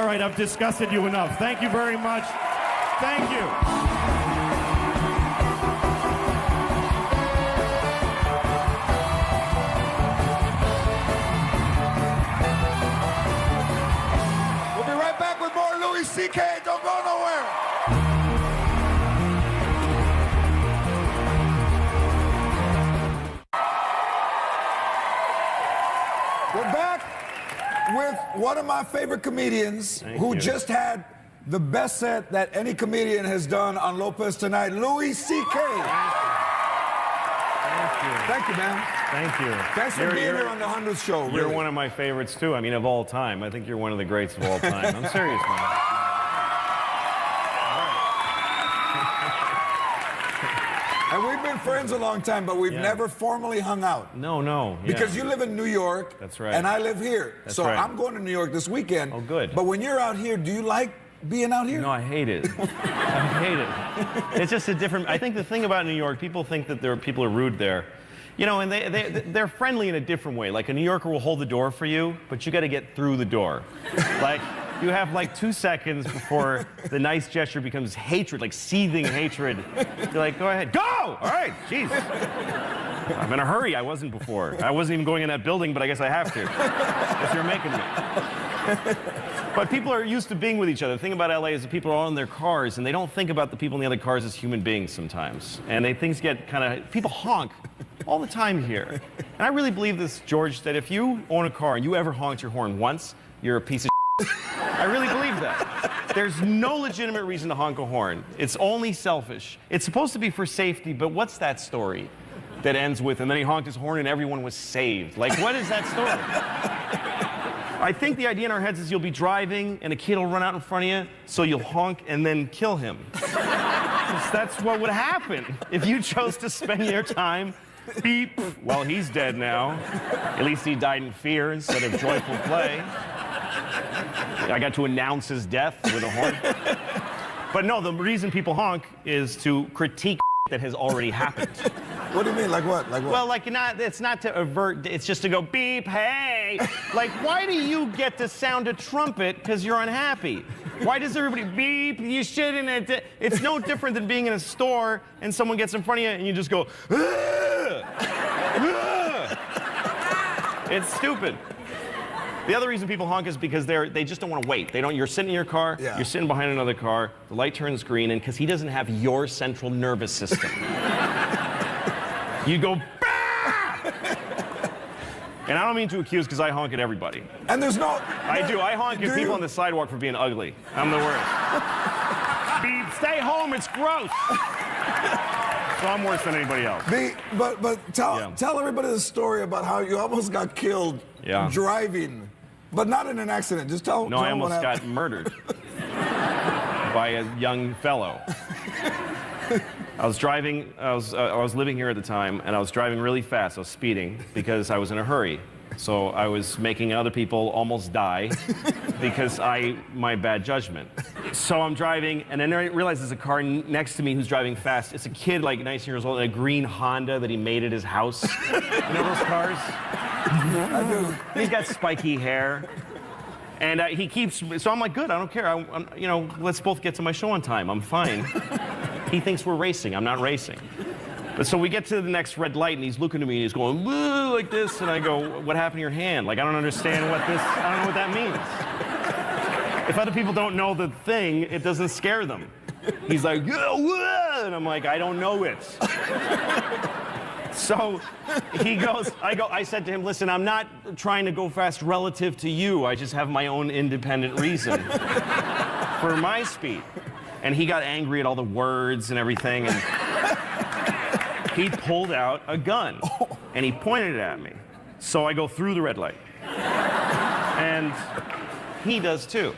right, I've disgusted you enough. Thank you very much. Thank you. Louis CK, don't go nowhere. We're back with one of my favorite comedians who just had the best set that any comedian has done on Lopez Tonight, Louis CK. Thank you, man. Thank you. Thanks for being here on the 100th show. You're one of my favorites, too. I mean, of all time. I think you're one of the greats of all time. I'm serious, man. And we've been friends a long time, but we've never formally hung out. No. Yeah. Because you live in New York. That's right. And I live here. That's so right. I'm going to New York this weekend. Oh, good. But when you're out here, do you like being out here? No, I hate it. I hate it. It's just a different... I think the thing about New York, people think that people are rude there. You know, and they're friendly in a different way. Like a New Yorker will hold the door for you, but you got to get through the door. Like You have like 2 seconds before the nice gesture becomes hatred, like seething hatred. You're like, go ahead, go! All right, jeez. I'm in a hurry. I wasn't before. I wasn't even going in that building, but I guess I have to. Guess you're making me. But people are used to being with each other. The thing about LA is that people are all in their cars, and they don't think about the people in the other cars as human beings sometimes. And things get kind of, people honk all the time here. And I really believe this, George, that if you own a car and you ever honked your horn once, you're a piece of shit. I really believe that. There's no legitimate reason to honk a horn. It's only selfish. It's supposed to be for safety, but what's that story that ends with, and then he honked his horn and everyone was saved? Like, what is that story? I think the idea in our heads is you'll be driving and a kid will run out in front of you, so you'll honk and then kill him. That's what would happen if you chose to spend your time beep. Well, he's dead now. At least he died in fear instead of joyful play. I got to announce his death with a horn. But no, the reason people honk is to critique that has already happened. What do you mean? Like what? Like what? Well, like it's not to avert, it's just to go beep, hey. Like, why do you get to sound a trumpet because you're unhappy? Why does everybody beep? You shouldn't. It's no different than being in a store and someone gets in front of you and you just go, ugh, ugh. It's stupid. The other reason people honk is because they just don't want to wait. You're sitting in your car, you're sitting behind another car, the light turns green, and because he doesn't have your central nervous system. You go, bah! And I don't mean to accuse because I honk at everybody. And there's no... I do. I honk at people on the sidewalk for being ugly. I'm the worst. Beep, stay home, it's gross. So I'm worse than anybody else. But tell everybody the story about how you almost got killed driving, but not in an accident. Just tell. No, I almost got murdered by a young fellow. I was driving. I was living here at the time, and I was driving really fast. I was speeding because I was in a hurry. So I was making other people almost die because my bad judgment. So I'm driving, and then I realize there's a car next to me who's driving fast. It's a kid like 19 years old in a green Honda that he made at his house. You know those cars? I do. He's got spiky hair. And he keeps, so I'm like, good, I don't care. You know, let's both get to my show on time. I'm fine. He thinks we're racing. I'm not racing. But so we get to the next red light, and he's looking at me, and he's going, woo, like this, and I go, what happened to your hand? Like, I don't understand I don't know what that means. If other people don't know the thing, it doesn't scare them. He's like, whoa, and I'm like, I don't know it. So he goes, I said to him, listen, I'm not trying to go fast relative to you. I just have my own independent reason for my speed. And he got angry at all the words and everything, and he pulled out a gun, and he pointed it at me. So I go through the red light. And he does too.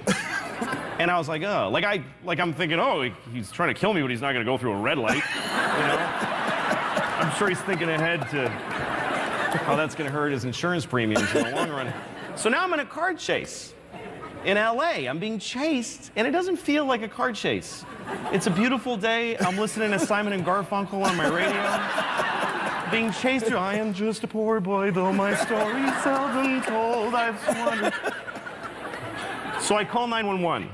And I was like, oh, I'm thinking, oh, he's trying to kill me, but he's not gonna go through a red light, you know? I'm sure he's thinking ahead to how that's gonna hurt his insurance premiums in the long run. So now I'm in a car chase. In LA, I'm being chased, and it doesn't feel like a car chase. It's a beautiful day. I'm listening to Simon and Garfunkel on my radio. Being chased through, I am just a poor boy, though my story's seldom told. I've wondered. So I call 911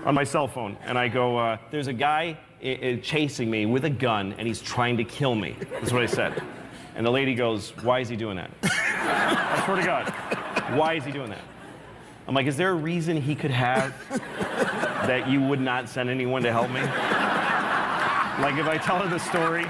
on my cell phone, and I go, there's a guy chasing me with a gun, and he's trying to kill me. That's what I said. And the lady goes, why is he doing that? I swear to God, why is he doing that? I'm like, is there a reason he could have that you would not send anyone to help me? Like, if I tell her the story.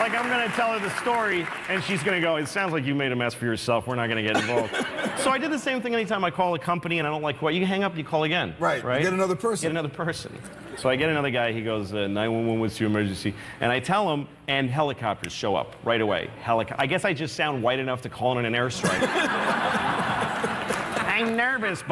Like, I'm gonna tell her the story, and she's gonna go, it sounds like you made a mess for yourself. We're not gonna get involved. So I did the same thing anytime I call a company and I don't like what, you hang up, you call again. Right, you get another person. Get another person. So I get another guy, he goes, 911, what's your emergency? And I tell him, and helicopters show up right away. I guess I just sound white enough to call in an airstrike. I'm nervous.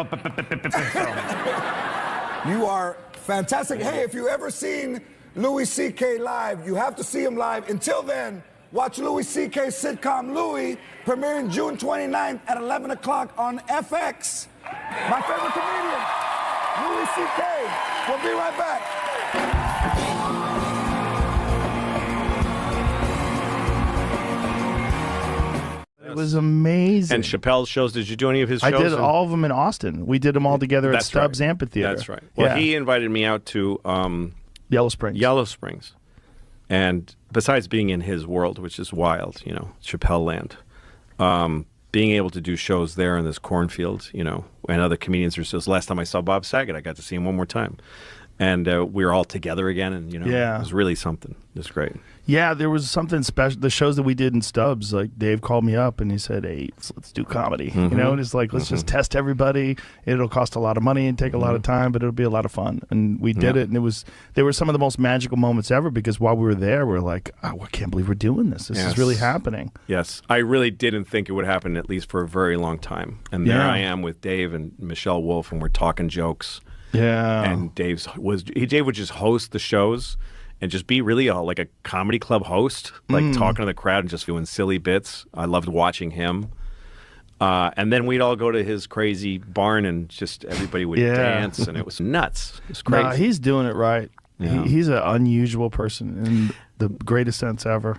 You are fantastic. Hey, if you ever seen Louis CK live, you have to see him live. Until then, watch Louis CK sitcom Louis, premiering June 29th at 11 o'clock on FX. My favorite comedian, Louis CK. We'll be right back. It was amazing. And Chappelle's shows, did you do any of his shows? I did all of them in Austin. We did them all together at Stubbs Amphitheater. That's right. Well, he invited me out to Yellow Springs. Yellow Springs. And besides being in his world, which is wild, you know, Chappelle land, being able to do shows there in this cornfield, you know, and other comedians are just, last time I saw Bob Saget, I got to see him one more time. And we were all together again, and, you know, it was really something. It was great. Yeah, there was something special. The shows that we did in Stubbs, like Dave called me up and he said, "Hey, let's do comedy." You know, and it's like, let's just test everybody. It'll cost a lot of money and take a lot of time, but it'll be a lot of fun. And we did it, and they were some of the most magical moments ever, because while we were there, we were like, oh, I can't believe we're doing this. This is really happening. Yes. I really didn't think it would happen, at least for a very long time. And there I am with Dave and Michelle Wolf, and we're talking jokes. Yeah. And Dave would just host the shows and just be really like a comedy club host, like talking to the crowd and just doing silly bits. I loved watching him. And then we'd all go to his crazy barn and just everybody would dance, and it was nuts. It was crazy. Nah, he's doing it right. Yeah. He's an unusual person in the greatest sense ever.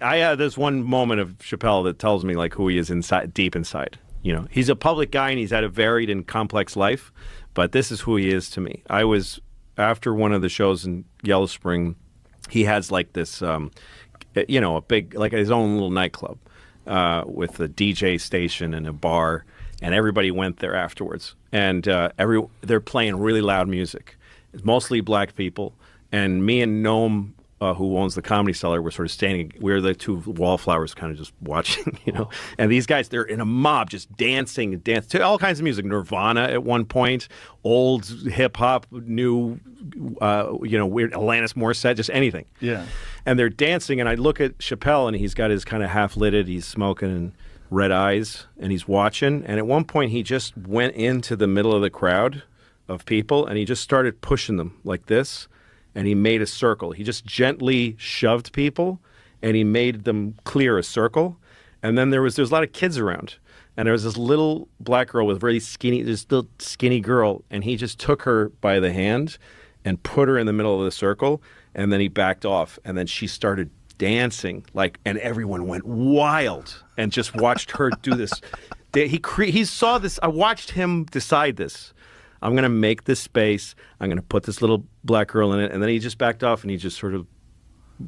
I had this one moment of Chappelle that tells me like who he is inside, deep inside. You know, he's a public guy and he's had a varied and complex life, but this is who he is to me. I was after one of the shows in Yellow Spring. He has like this, you know, a big, like his own little nightclub with a DJ station and a bar, and everybody went there afterwards. And they're playing really loud music. It's mostly black people, and me and Noam, who owns the Comedy Cellar, were sort of standing. We were the two wallflowers, kind of just watching, you know. And these guys, they're in a mob, just dancing to all kinds of music. Nirvana at one point, old hip hop, new, you know, weird Alanis Morissette, just anything. Yeah. And they're dancing, and I look at Chappelle, and he's got his kind of half-lidded, he's smoking and red eyes, and he's watching. And at one point, he just went into the middle of the crowd of people, and he just started pushing them like this. And he made a circle. He just gently shoved people, and he made them clear a circle. And then there was a lot of kids around, and there was this little black girl with very skinny, this little skinny girl, and he just took her by the hand and put her in the middle of the circle, and then he backed off, and then she started dancing and everyone went wild and just watched her do this. He saw this. I watched him decide this. I'm going to make this space. I'm going to put this little black girl in it. And then he just backed off, and he just sort of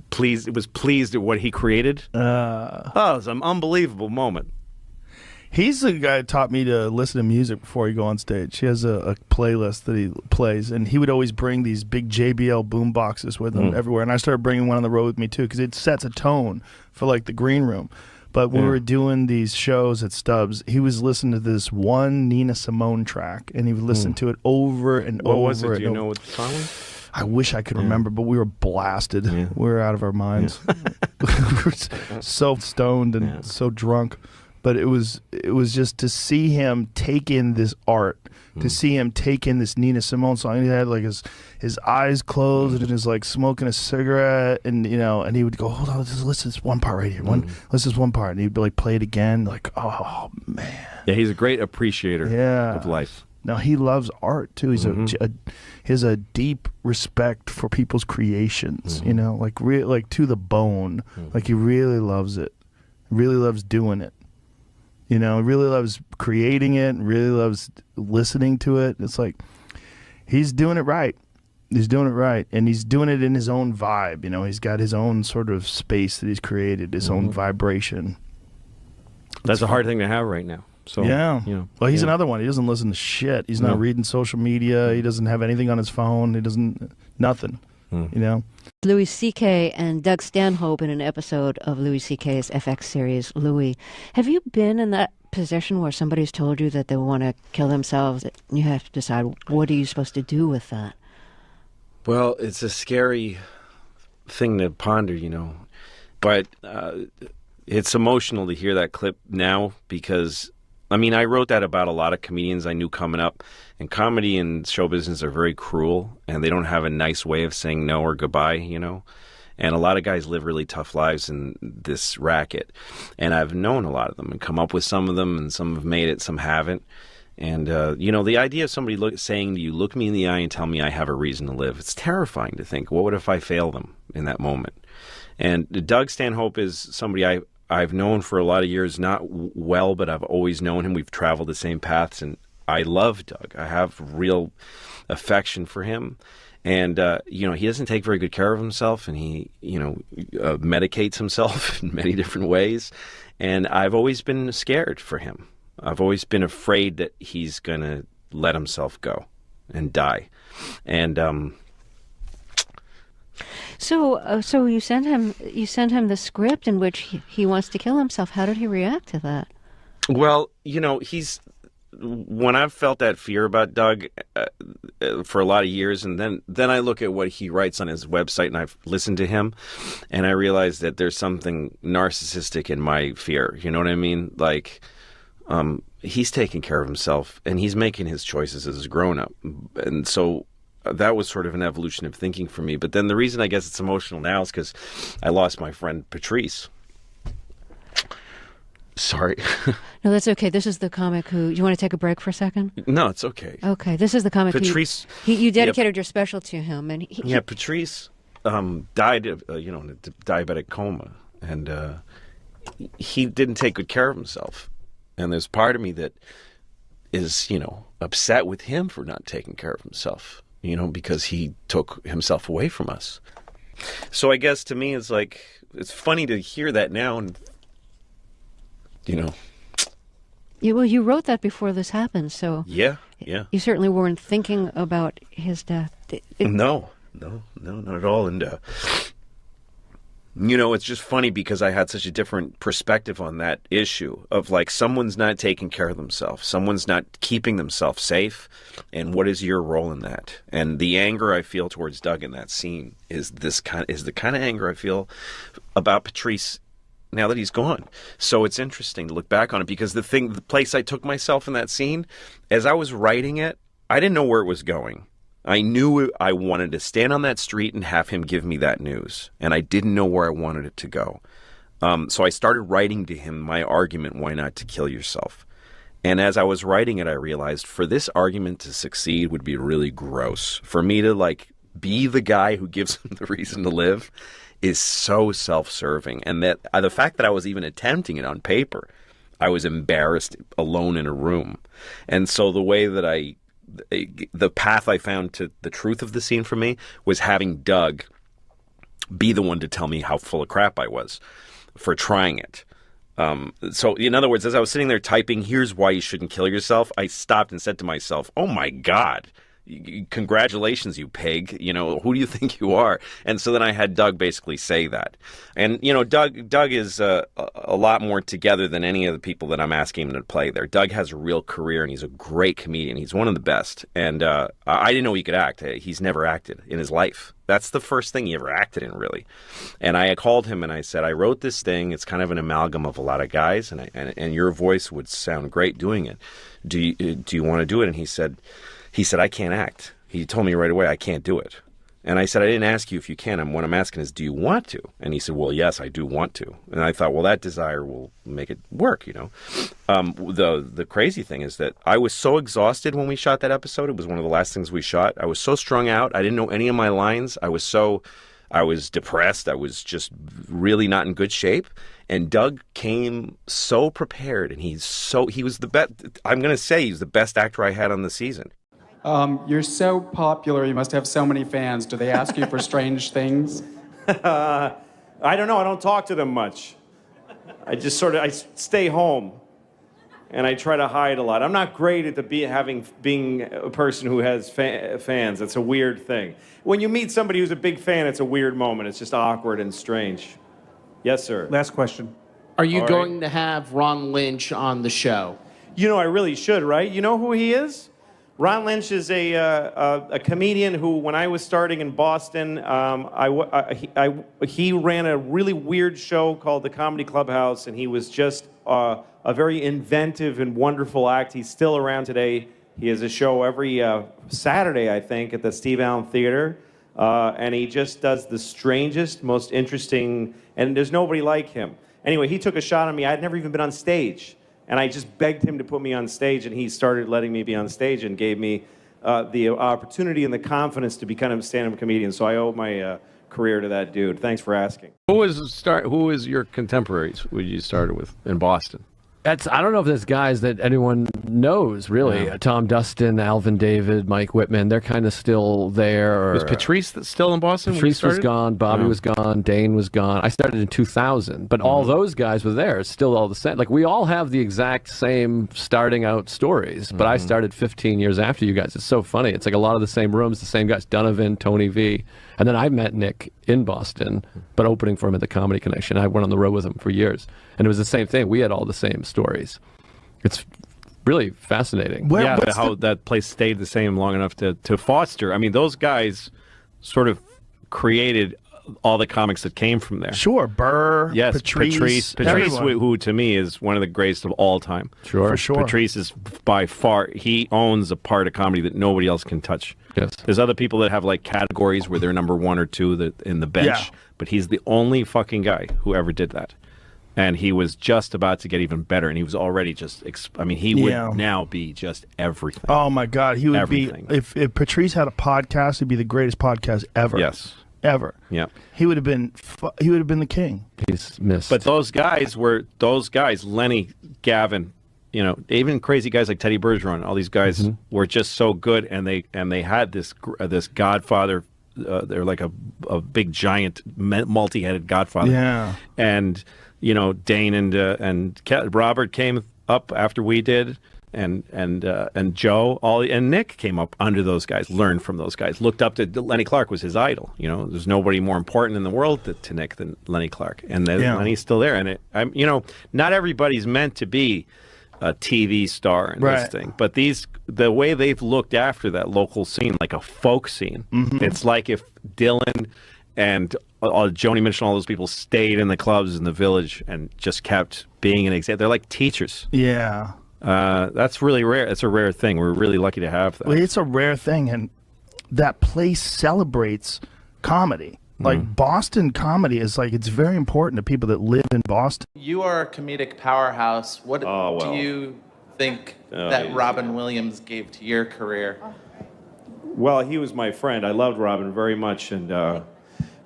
pleased at what he created. It was an unbelievable moment. He's the guy who taught me to listen to music before you go on stage. He has a playlist that he plays, and he would always bring these big JBL boom boxes with him everywhere. And I started bringing one on the road with me, too, because it sets a tone for, like, the green room. But when we were doing these shows at Stubbs, he was listening to this one Nina Simone track, and he would listen to it over and over. What was it? Do you know what the song was? I wish I could remember, but we were blasted. We were out of our minds. We were so stoned and so drunk. But it was just to see him take in this art, to see him take in this Nina Simone song. And he had like his eyes closed and is like smoking a cigarette, and you know, and he would go, hold on, let's listen to this one part right here. Let's this one part, and he'd be like play it again, like, oh man. Yeah, he's a great appreciator of life. Now he loves art too. He's he has a deep respect for people's creations. You know, like to the bone. Like he really loves it. Really loves doing it. You know, really loves creating it, really loves listening to it. It's like he's doing it right. He's doing it right. And he's doing it in his own vibe. You know, he's got his own sort of space that he's created, his own vibration. That's a hard thing to have right now. So, yeah. You know, well, he's another one. He doesn't listen to shit. He's not reading social media. He doesn't have anything on his phone. He doesn't, nothing. You know? Louis CK and Doug Stanhope in an episode of Louis CK's FX series, Louis. Have you been in that position where somebody's told you that they want to kill themselves? You have to decide, what are you supposed to do with that? Well, it's a scary thing to ponder, you know. But it's emotional to hear that clip now because, I mean, I wrote that about a lot of comedians I knew coming up. And comedy and show business are very cruel, and they don't have a nice way of saying no or goodbye, you know. And a lot of guys live really tough lives in this racket. And I've known a lot of them and come up with some of them, and some have made it, some haven't. And, you know, the idea of somebody saying to you, look me in the eye and tell me I have a reason to live, it's terrifying to think, what if I fail them in that moment? And Doug Stanhope is somebody I I've known for a lot of years, not well, but I've always known him. We've traveled the same paths, and I love Doug. I have real affection for him. And, you know, he doesn't take very good care of himself, and he, you know, medicates himself in many different ways. And I've always been scared for him. I've always been afraid that he's going to let himself go and die. And so you sent him the script in which he wants to kill himself. How did he react to that? Well, you know, when I've felt that fear about Doug for a lot of years, and then I look at what he writes on his website, and I've listened to him, and I realize that there's something narcissistic in my fear. You know what I mean? Like, he's taking care of himself, and he's making his choices as a grown-up. And so that was sort of an evolution of thinking for me. But then the reason I guess it's emotional now is because I lost my friend Patrice. Sorry. No, that's okay. This is the comic who... You want to take a break for a second? No, it's okay. Okay, this is the comic Patrice, you dedicated your special to him. And Patrice died of, in a diabetic coma. And he didn't take good care of himself. And there's part of me that is, upset with him for not taking care of himself, because he took himself away from us. So I guess to me, it's like, it's funny to hear that now and, Yeah, well, you wrote that before this happened, so... Yeah. You certainly weren't thinking about his death. No, not at all. And, it's just funny because I had such a different perspective on that issue of, like, someone's not taking care of themselves. Someone's not keeping themselves safe. And what is your role in that? And the anger I feel towards Doug in that scene is the kind of anger I feel about Patrice now that he's gone. So it's interesting to look back on it because the place I took myself in that scene, as I was writing it, I didn't know where it was going. I knew I wanted to stand on that street and have him give me that news. And I didn't know where I wanted it to go. So I started writing to him my argument, why not to kill yourself? And as I was writing it, I realized for this argument to succeed would be really gross. For me to be the guy who gives him the reason to live is so self-serving. And that the fact that I was even attempting it on paper, I was embarrassed alone in a room. And so the way that the path I found to the truth of the scene for me was having Doug be the one to tell me how full of crap I was for trying it. So in other words, as I was sitting there typing, here's why you shouldn't kill yourself, I stopped and said to myself, oh my God, congratulations, you pig. Who do you think you are? And so then I had Doug basically say that. And, Doug is a lot more together than any of the people that I'm asking him to play there. Doug has a real career, and he's a great comedian. He's one of the best. And I didn't know he could act. He's never acted in his life. That's the first thing he ever acted in, really. And I called him and I said, I wrote this thing. It's kind of an amalgam of a lot of guys, and your voice would sound great doing it. Do you want to do it? And he said, I can't act. He told me right away, I can't do it. And I said, I didn't ask you if you can. What I'm asking is, do you want to? And he said, well, yes, I do want to. And I thought, well, that desire will make it work, The crazy thing is that I was so exhausted when we shot that episode. It was one of the last things we shot. I was so strung out. I didn't know any of my lines. I was depressed. I was just really not in good shape. And Doug came so prepared, and he was the best. I'm going to say he's the best actor I had on the season. You're so popular, you must have so many fans. Do they ask you for strange things? I don't know. I don't talk to them much. I just I stay home, and I try to hide a lot. I'm not great at being a person who has fans. It's a weird thing. When you meet somebody who's a big fan, it's a weird moment. It's just awkward and strange. Yes, sir. Last question. Are you going to have Ron Lynch on the show? I really should, right? You know who he is? Ron Lynch is a comedian who, when I was starting in Boston, he ran a really weird show called the Comedy Clubhouse, and he was just a very inventive and wonderful act. He's still around today. He has a show every Saturday, I think, at the Steve Allen Theater, and he just does the strangest, most interesting, and there's nobody like him. Anyway, he took a shot on me. I'd never even been on stage. And I just begged him to put me on stage, and he started letting me be on stage and gave me the opportunity and the confidence to become a stand-up comedian. So I owe my career to that dude. Thanks for asking. Who is your contemporaries? Who you started with in Boston? I don't know if there's guys that anyone knows, really. Yeah. Tom Dustin, Alvin David, Mike Whitman, they're kind of still there. Was Patrice still in Boston when you Patrice was started? gone, Bobby was gone, Dane was gone. I started in 2000, but all those guys were there. It's still all the same. Like, we all have the exact same starting out stories, but I started 15 years after you guys. It's so funny. It's like a lot of the same rooms, the same guys, Donovan, Tony V. And then I met Nick in Boston, but opening for him at the Comedy Connection. I went on the road with him for years. And it was the same thing. We had all the same stories. It's really fascinating. How that place stayed the same long enough to foster. I mean, those guys sort of created all the comics that came from there. Sure, Burr, yes, Patrice, who to me is one of the greatest of all time. Sure, for sure. Patrice is by far, he owns a part of comedy that nobody else can touch. Yes, there's other people that have like categories where they're number 1 or 2 in the bench, but he's the only fucking guy who ever did that. And he was just about to get even better, and he was already just. I mean, he would now be just everything. Oh my God, he would be. If Patrice had a podcast, it'd be the greatest podcast ever. Yes, ever. Yeah, he would have been. He would have been the king. He's missed. But those guys, Lenny, Gavin, even crazy guys like Teddy Bergeron. All these guys were just so good, and they had this Godfather. They're like a big giant multi-headed Godfather. Yeah, and. Dane and Robert came up after we did, and Joe, and Nick came up under those guys, learned from those guys, looked up to Lenny Clark was his idol. There's nobody more important in the world to Nick than Lenny Clark, and Lenny's still there. And not everybody's meant to be a TV star in this thing, but the way they've looked after that local scene, like a folk scene, it's like if Dylan and Joni Mitchell and all those people stayed in the clubs in the Village and just kept being an example. They're like teachers. Yeah. That's really rare. It's a rare thing. We're really lucky to have that. Well, it's a rare thing, and that place celebrates comedy. Like, Boston comedy is like, it's very important to people that live in Boston. You are a comedic powerhouse. What do you think that Robin Williams gave to your career? Well, he was my friend. I loved Robin very much, and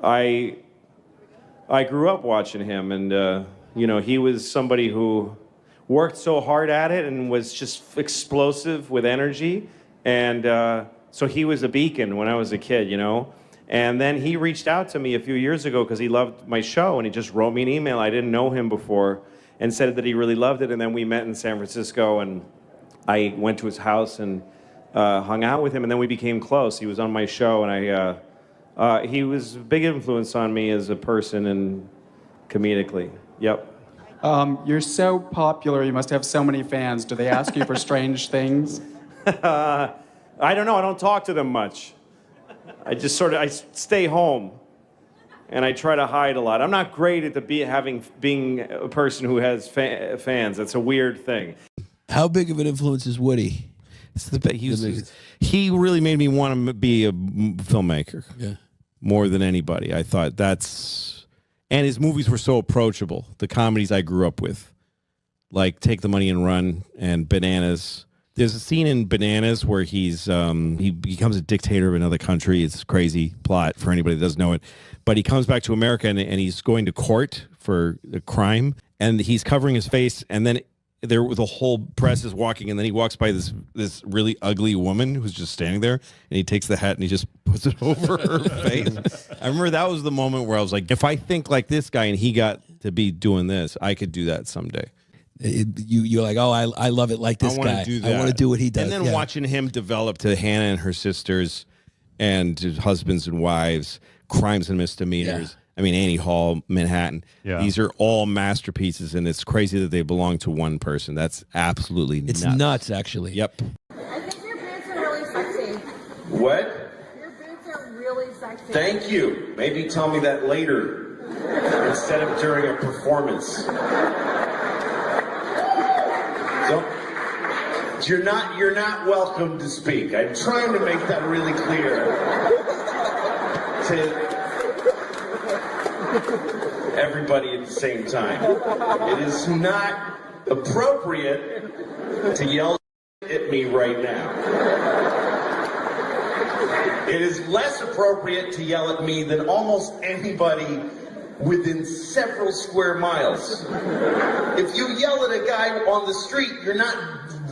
I grew up watching him, and he was somebody who worked so hard at it and was just explosive with energy, and so he was a beacon when I was a kid, And then he reached out to me a few years ago because he loved my show, and he just wrote me an email. I didn't know him before, and said that he really loved it. And then we met in San Francisco, and I went to his house and hung out with him, and then we became close. He was on my show, and he was a big influence on me as a person and comedically. Yep. You're so popular, you must have so many fans. Do they ask you for strange things? I don't know. I don't talk to them much. I just I stay home, and I try to hide a lot. I'm not great at being a person who has fans. That's a weird thing. How big of an influence is Woody? He really made me want to be a filmmaker. Yeah. More than anybody. I thought and his movies were so approachable. The comedies I grew up with, like Take the Money and Run and Bananas. There's a scene in Bananas where he becomes a dictator of another country. It's a crazy plot for anybody that doesn't know it. But he comes back to America, and he's going to court for a crime, and he's covering his face, and then the whole press is walking, and then he walks by this really ugly woman who's just standing there, and he takes the hat and he just puts it over her face. I remember that was the moment where I was like, if I think like this guy and he got to be doing this, I could do that someday. You're like, oh, I love it like this guy. I want to do what he does. And then watching him develop to Hannah and her sisters and to husbands and wives, crimes and misdemeanors. Yeah. I mean, Annie Hall, Manhattan. Yeah. These are all masterpieces, and it's crazy that they belong to one person. That's absolutely nuts. It's nuts, actually. Yep. I think your boots are really sexy. What? Your boots are really sexy. Thank you. Maybe tell me that later instead of during a performance. You're not welcome to speak. I'm trying to make that really clear to everybody at the same time. It is not appropriate to yell at me right now. It is less appropriate to yell at me than almost anybody within several square miles. If you yell at a guy on the street, you're not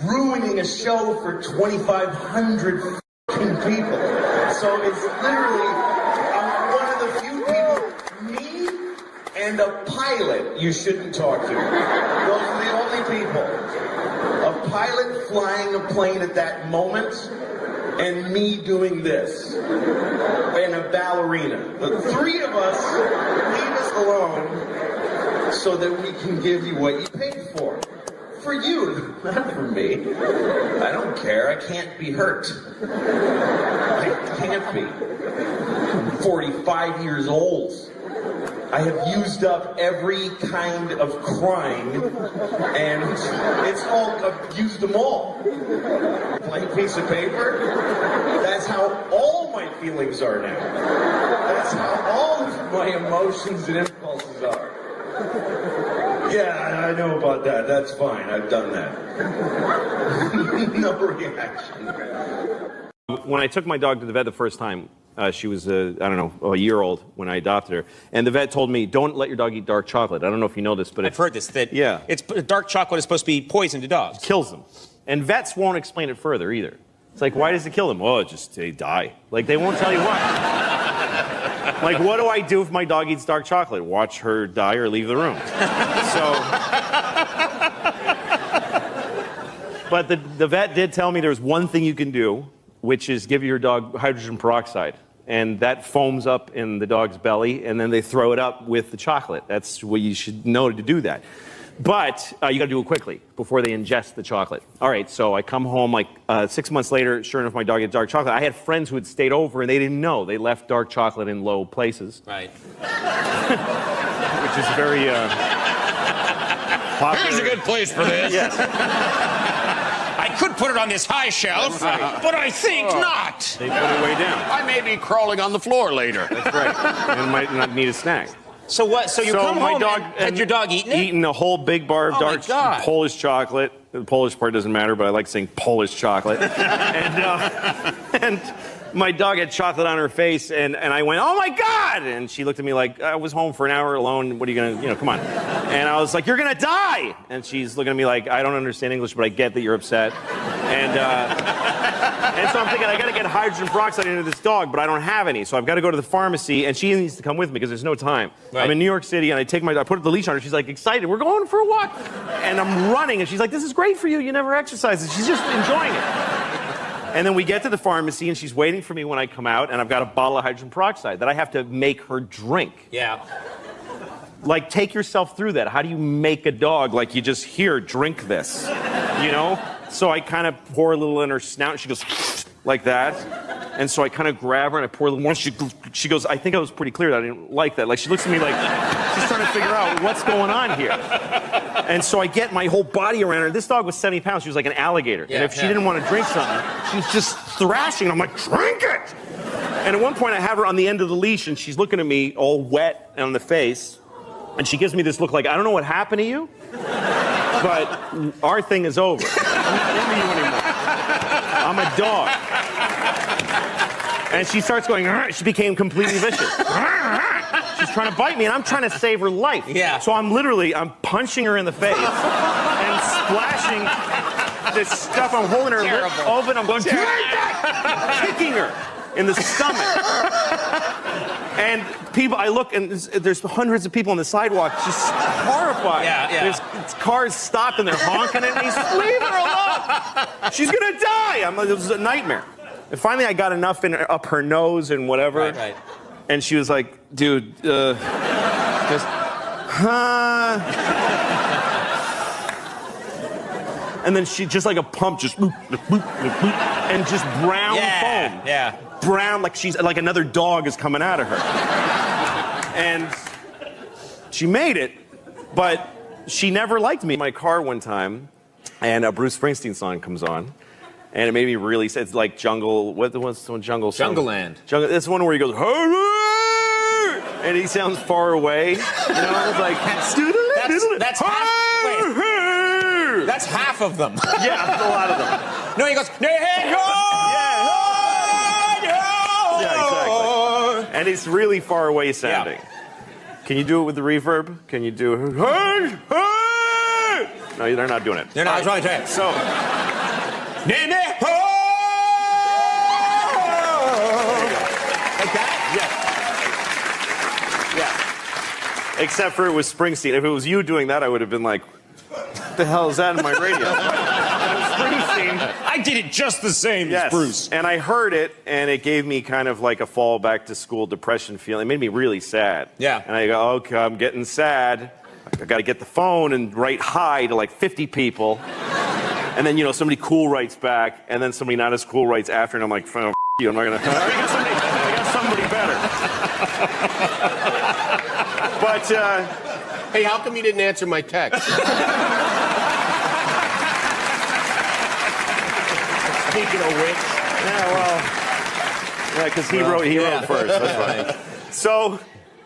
ruining a show for 2,500 people. So it's literally one of the few people, me and a pilot, you shouldn't talk to. Those are the only people. A pilot flying a plane at that moment, and me doing this, and a ballerina. The three of us, leave us alone so that we can give you what you paid for. For you, not for me. I don't care, I can't be hurt. I can't be. I'm 45 years old. I have used up every kind of crime, and it's all, I've used them all. Blank piece of paper? That's how all my feelings are now. That's how all of my emotions and impulses are. Yeah, I know about that. That's fine. I've done that. No reaction. When I took my dog to the vet the first time, she was, I don't know, a year old when I adopted her. And the vet told me, don't let your dog eat dark chocolate. I don't know if you know this, but I've heard this, that yeah. Dark chocolate is supposed to be poison to dogs. It kills them. And vets won't explain it further either. It's like, why does it kill them? Oh, they die. Like, they won't tell you why. Like, what do I do if my dog eats dark chocolate? Watch her die or leave the room. But the vet did tell me there's one thing you can do, which is give your dog hydrogen peroxide. And that foams up in the dog's belly, and then they throw it up with the chocolate. That's what you should know to do that. But you got to do it quickly before they ingest the chocolate. All right, so I come home like 6 months later. Sure enough, my dog had dark chocolate. I had friends who had stayed over, and they didn't know. They left dark chocolate in low places. Right. Which is very popular. Here's a good place for this. Yes. I could put it on this high shelf, but I think not. They put it way down. I may be crawling on the floor later. That's right. And might not need a snack. So what? So you come home and had your dog eating it? Eating a whole big bar of dark Polish chocolate. The Polish part doesn't matter, but I like saying Polish chocolate. and my dog had chocolate on her face, and I went, oh my God! And she looked at me like, I was home for an hour alone. What are you gonna, come on. And I was like, you're gonna die! And she's looking at me like, I don't understand English, but I get that you're upset. And so I'm thinking, I gotta get hydrogen peroxide into this dog, but I don't have any. So I've gotta go to the pharmacy, and she needs to come with me because there's no time. Right. I'm in New York City, and I put the leash on her. She's like, excited, we're going for a walk. And I'm running, and she's like, this is great for you. You never exercise. And she's just enjoying it. And then we get to the pharmacy, and she's waiting for me when I come out, and I've got a bottle of hydrogen peroxide that I have to make her drink. Yeah. Like, take yourself through that. How do you make a dog, like, you just, here, drink this, you know? So I kind of pour a little in her snout, and she goes, like that. And so I kind of grab her, and I pour a little more. She goes, I think I was pretty clear that I didn't like that. Like, she looks at me like, she's trying to figure out what's going on here. And so I get my whole body around her. This dog was 70 pounds. She was like an alligator. Yeah, and if she didn't want to drink something, she was just thrashing. I'm like, drink it! And at one point, I have her on the end of the leash, and she's looking at me all wet on the face. And she gives me this look like, I don't know what happened to you, but our thing is over. I'm not into you anymore. I'm a dog. And she starts going, she became completely vicious. She's trying to bite me, and I'm trying to save her life. Yeah. So I'm punching her in the face and splashing this stuff. I'm holding her lip open. I'm going, kicking her in the stomach. And I look, and there's hundreds of people on the sidewalk just horrified. Yeah. There's cars stopped, and they're honking at me. Leave her alone. She's going to die. It was a nightmare. And finally, I got enough up her nose and whatever. Right. And she was like, dude, And then she, just like a pump, just and just brown foam. Yeah. Brown, like she's like another dog is coming out of her. And she made it, but she never liked me. In my car one time, and a Bruce Springsteen song comes on. And it made me really sad. It's like jungle. What's the jungle song? Jungleland. It's one where he goes, and he sounds far away. You know, it's like that's half. Wait, that's half of them. Yeah, that's a lot of them. No, he goes. And it's really far away sounding. Can you do it with the reverb? Can you do hey, hey? No, they're not doing it. They're not. I was trying to tell you. So, like that? Yeah. Except for it was Springsteen. If it was you doing that, I would have been like, what the hell is that in my radio? Springsteen. I did it just the same as Bruce. And I heard it, and it gave me kind of like a fall back to school depression feeling. It made me really sad. Yeah. And I go, okay, I'm getting sad. I got to get the phone and write hi to like 50 people. And then, somebody cool writes back, and then somebody not as cool writes after, and I'm like, oh, you, I'm not going to... I got somebody better. But, hey, how come you didn't answer my text? Speaking of which, because he wrote first. That's right. So,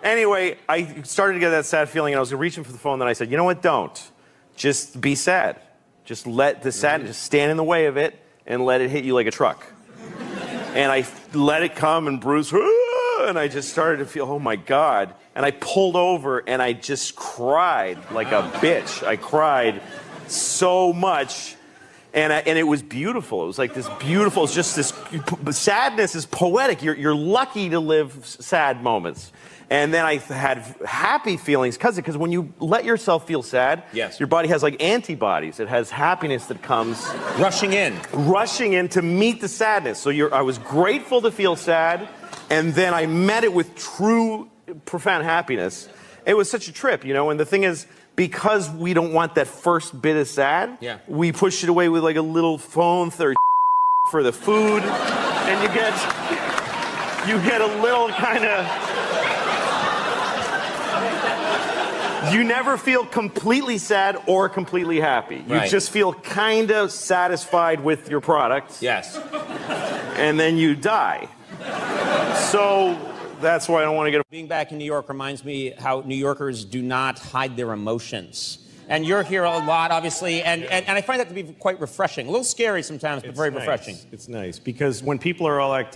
anyway, I started to get that sad feeling, and I was reaching for the phone. Then I said, "You know what? Don't. Just be sad. Just let the sadness just stand in the way of it, and let it hit you like a truck." And I let it come, and Bruce, and I just started to feel, oh my God. And I pulled over, and I just cried like a bitch. I cried so much. And it was beautiful. It was like this beautiful, it's just this, sadness is poetic. You're lucky to live sad moments. And then I had happy feelings because when you let yourself feel sad, your body has like antibodies. It has happiness that comes rushing in to meet the sadness. So I was grateful to feel sad, and then I met it with true, profound happiness. It was such a trip, and the thing is, because we don't want that first bit of sad, we push it away with like a little phone for the food, and you get a little kind of... You never feel completely sad or completely happy. You just feel kind of satisfied with your product. Yes. And then you die. So... That's why I don't want to get... Being back in New York reminds me how New Yorkers do not hide their emotions. And you're here a lot, obviously, and I find that to be quite refreshing. A little scary sometimes, but very refreshing. It's nice, because when people are all acting